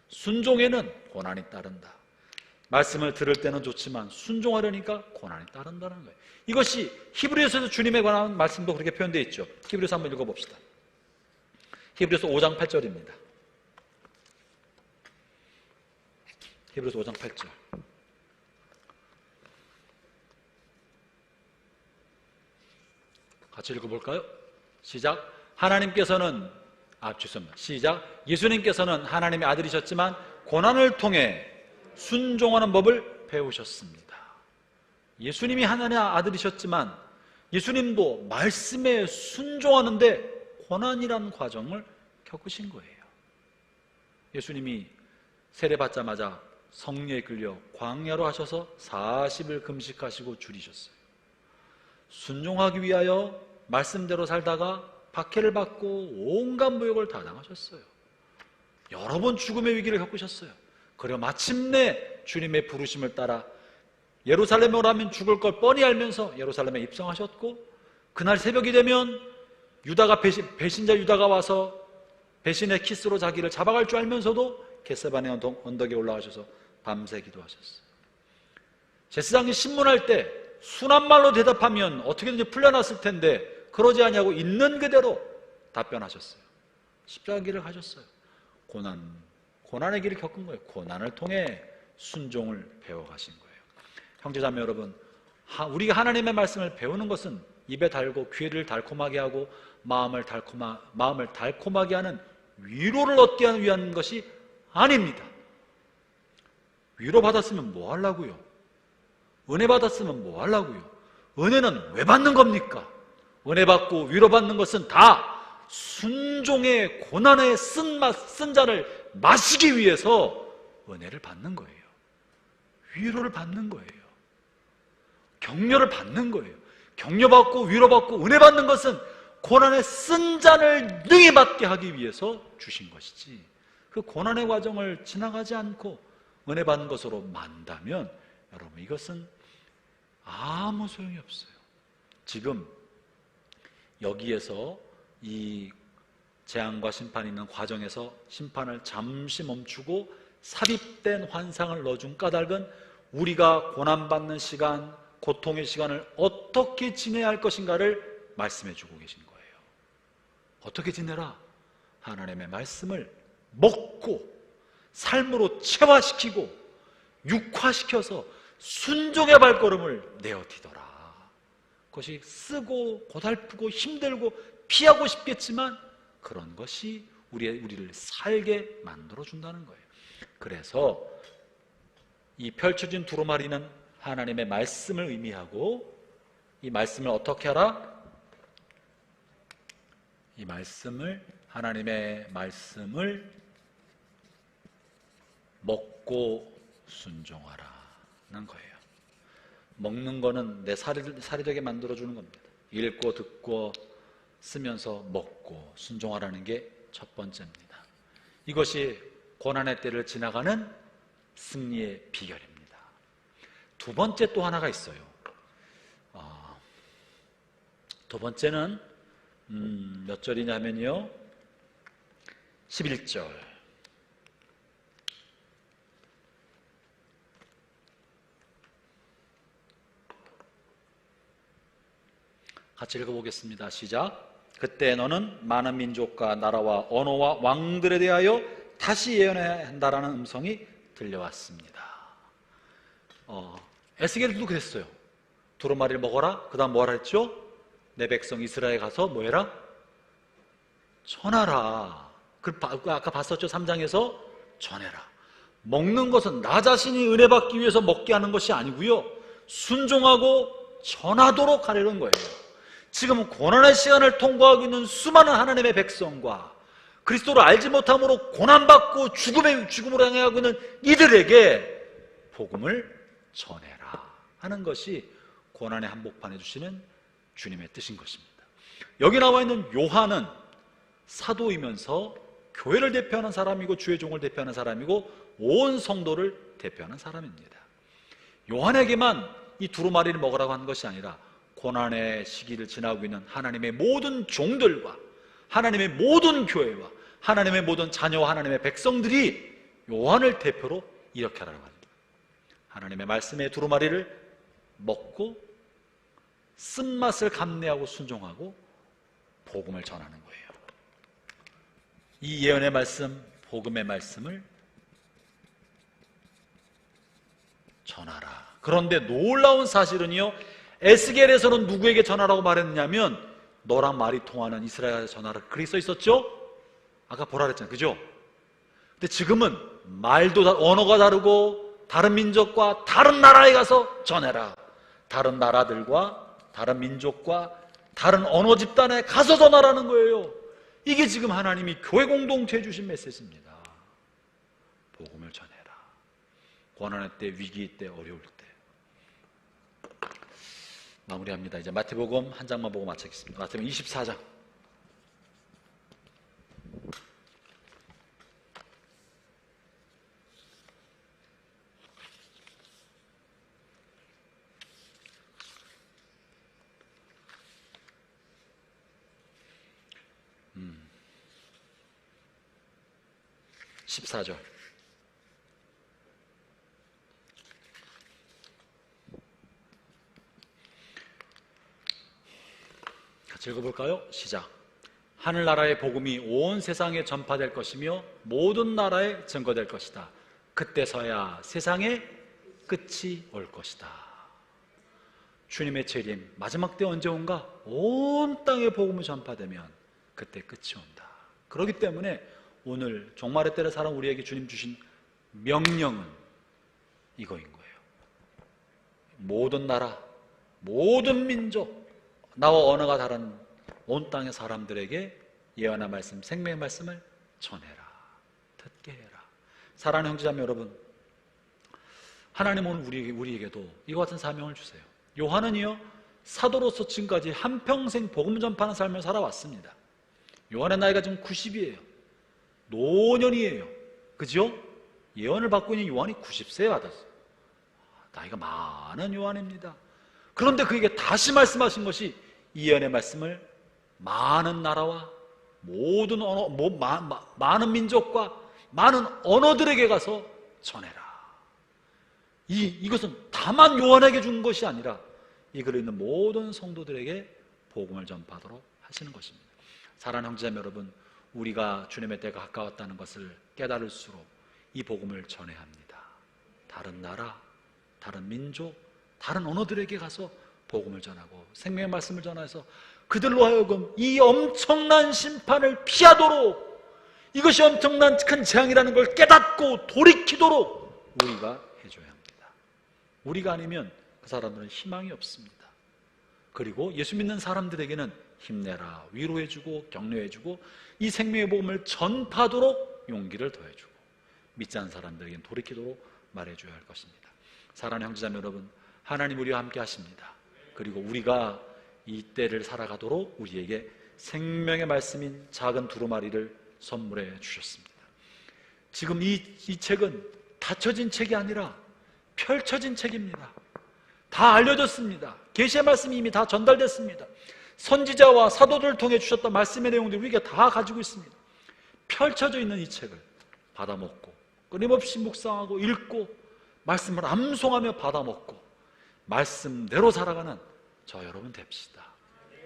순종에는 고난이 따른다. 말씀을 들을 때는 좋지만 순종하려니까 고난이 따른다는 거예요. 이것이 히브리서에서 주님에 관한 말씀도 그렇게 표현되어 있죠. 히브리서 한번 읽어봅시다. 히브리서 5장 8절입니다. 히브리서 5장 8절. 같이 읽어볼까요? 시작. 하나님께서는 죄송합니다. 시작. 예수님께서는 하나님의 아들이셨지만 고난을 통해 순종하는 법을 배우셨습니다. 예수님이 하나님의 아들이셨지만 예수님도 말씀에 순종하는데 고난이라는 과정을 겪으신 거예요. 예수님이 세례받자마자 성리에 끌려 광야로 하셔서 40일 금식하시고 줄이셨어요. 순종하기 위하여 말씀대로 살다가 박해를 받고 온갖 모욕을 다 당하셨어요. 여러 번 죽음의 위기를 겪으셨어요. 그리고 마침내 주님의 부르심을 따라 예루살렘에 오라면 죽을 걸 뻔히 알면서 예루살렘에 입성하셨고, 그날 새벽이 되면 배신자 유다가 와서 배신의 키스로 자기를 잡아갈 줄 알면서도 겟세바네 언덕에 올라가셔서 밤새 기도하셨어요. 제사장이 신문할 때 순한 말로 대답하면 어떻게든지 풀려났을 텐데 그러지 아니하고 있는 그대로 답변하셨어요. 십자가 길을 가셨어요. 고난의 길을 겪은 거예요. 고난을 통해 순종을 배워가신 거예요. 형제자매 여러분, 우리가 하나님의 말씀을 배우는 것은 입에 달고 귀를 달콤하게 하고 마음을 달콤하게 하는 위로를 얻기 위한 것이 아닙니다. 위로 받았으면 뭐 하려고요? 은혜 받았으면 뭐 하려고요? 은혜는 왜 받는 겁니까? 은혜 받고 위로 받는 것은 다 순종의 고난의 쓴 잔을 마시기 위해서 은혜를 받는 거예요. 위로를 받는 거예요. 격려를 받는 거예요. 격려받고 위로받고 은혜 받는 것은 고난의 쓴 잔을 능히 받게 하기 위해서 주신 것이지, 그 고난의 과정을 지나가지 않고 은혜 받는 것으로 만다면 여러분, 이것은 아무 소용이 없어요. 지금 여기에서 이 재앙과 심판이 있는 과정에서 심판을 잠시 멈추고 삽입된 환상을 넣어준 까닭은 우리가 고난받는 시간, 고통의 시간을 어떻게 지내야 할 것인가를 말씀해 주고 계신 거예요. 어떻게 지내라? 하나님의 말씀을 먹고 삶으로 체화시키고 육화시켜서 순종의 발걸음을 내어디더라. 그것이 쓰고 고달프고 힘들고 피하고 싶겠지만 그런 것이 우리를 살게 만들어준다는 거예요. 그래서 이 펼쳐진 두루마리는 하나님의 말씀을 의미하고, 이 말씀을 어떻게 하라? 이 말씀을, 하나님의 말씀을 먹고 순종하라는 거예요. 먹는 거는 내 살이 되게 만들어주는 겁니다. 읽고 듣고 쓰면서 먹고 순종하라는 게 첫 번째입니다. 이것이 고난의 때를 지나가는 승리의 비결입니다. 두 번째 또 하나가 있어요. 두 번째는 몇 절이냐면요, 11절. 같이 읽어보겠습니다. 시작. 그때 너는 많은 민족과 나라와 언어와 왕들에 대하여 다시 예언해야 한다라는 음성이 들려왔습니다. 에스겔도 그랬어요. 두루마리를 먹어라. 그 다음 뭐라 했죠? 내 백성 이스라엘 가서 뭐해라? 전하라. 아까 봤었죠? 3장에서 전해라. 먹는 것은 나 자신이 은혜 받기 위해서 먹게 하는 것이 아니고요, 순종하고 전하도록 하려는 거예요. 지금 고난의 시간을 통과하고 있는 수많은 하나님의 백성과 그리스도를 알지 못함으로 고난받고 죽음으로 향해 있는 이들에게 복음을 전해라 하는 것이 고난의 한복판에 주시는 주님의 뜻인 것입니다. 여기 나와 있는 요한은 사도이면서 교회를 대표하는 사람이고 주의 종을 대표하는 사람이고 온 성도를 대표하는 사람입니다. 요한에게만 이 두루마리를 먹으라고 하는 것이 아니라 고난의 시기를 지나고 있는 하나님의 모든 종들과 하나님의 모든 교회와 하나님의 모든 자녀와 하나님의 백성들이 요한을 대표로 이렇게 하라고 합니다. 하나님의 말씀의 두루마리를 먹고 쓴맛을 감내하고 순종하고 복음을 전하는 거예요. 이 예언의 말씀, 복음의 말씀을 전하라. 그런데 놀라운 사실은요, 에스겔에서는 누구에게 전하라고 말했느냐면 너랑 말이 통하는 이스라엘에 전하라, 그렇게 써 있었죠? 아까 보라 그랬잖아요, 그죠? 근데 지금은 언어가 다르고 다른 민족과 다른 나라에 가서 전해라. 다른 나라들과 다른 민족과 다른 언어 집단에 가서 전하라는 거예요. 이게 지금 하나님이 교회 공동체에 주신 메시지입니다. 복음을 전해라. 고난의 때, 위기 때, 어려울 때. 마무리합니다. 이제 마태복음 한 장만 보고 마치겠습니다. 마태복음 24장. 음. 14절. 같이 읽어볼까요? 시작. 하늘나라의 복음이 온 세상에 전파될 것이며 모든 나라에 증거될 것이다. 그때서야 세상의 끝이 올 것이다. 주님의 재림 마지막 때 언제 온가? 온 땅에 복음이 전파되면 그때 끝이 온다. 그렇기 때문에 오늘 종말의 때를 살아온 우리에게 주님 주신 명령은 이거인 거예요. 모든 나라, 모든 민족, 나와 언어가 다른 온 땅의 사람들에게 예언의 말씀, 생명의 말씀을 전해라. 듣게 해라. 사랑하는 형제자매 여러분, 하나님은 우리에게도 이와 같은 사명을 주세요. 요한은요, 사도로서 지금까지 한평생 복음 전파하는 삶을 살아왔습니다. 요한의 나이가 지금 90이에요. 노년이에요. 그죠? 예언을 받고 있는 요한이 90세에 받았어요. 나이가 많은 요한입니다. 그런데 그에게 다시 말씀하신 것이 이 예언의 말씀을 많은 나라와 모든 언어, 많은 민족과 많은 언어들에게 가서 전해라. 이것은 다만 요한에게 준 것이 아니라 이 글을 읽는 모든 성도들에게 복음을 전파하도록 하시는 것입니다. 사랑하는 형제자매 여러분, 우리가 주님의 때가 가까웠다는 것을 깨달을수록 이 복음을 전해야 합니다. 다른 나라, 다른 민족, 다른 언어들에게 가서 복음을 전하고 생명의 말씀을 전해서 그들로 하여금 이 엄청난 심판을 피하도록, 이것이 엄청난 큰 재앙이라는 걸 깨닫고 돌이키도록 우리가 해줘야 합니다. 우리가 아니면 그 사람들은 희망이 없습니다. 그리고 예수 믿는 사람들에게는 힘내라, 위로해주고 격려해주고 이 생명의 복음을 전파하도록 용기를 더해주고 믿지 않는 사람들에게는 돌이키도록 말해줘야 할 것입니다. 사랑하는 형제자매 여러분, 하나님 우리와 함께 하십니다. 그리고 우리가 이 때를 살아가도록 우리에게 생명의 말씀인 작은 두루마리를 선물해 주셨습니다. 지금 이 책은 닫혀진 책이 아니라 펼쳐진 책입니다. 다 알려졌습니다. 계시의 말씀이 이미 다 전달됐습니다. 선지자와 사도들을 통해 주셨던 말씀의 내용들이 우리가 다 가지고 있습니다. 펼쳐져 있는 이 책을 받아먹고 끊임없이 묵상하고 읽고 말씀을 암송하며 받아먹고 말씀대로 살아가는 저 여러분 됩시다.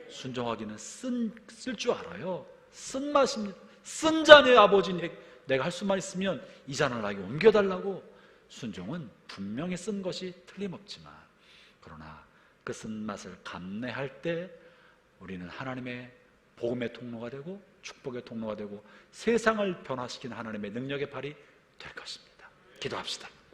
순종하기는 쓸 줄 알아요. 쓴맛입니다. 쓴 자네 아버지, 내가 할 수만 있으면 이 잔을 나에게 옮겨달라고. 순종은 분명히 쓴 것이 틀림없지만, 그러나 그 쓴맛을 감내할 때 우리는 하나님의 복음의 통로가 되고 축복의 통로가 되고 세상을 변화시키는 하나님의 능력의 발이 될 것입니다. 기도합시다.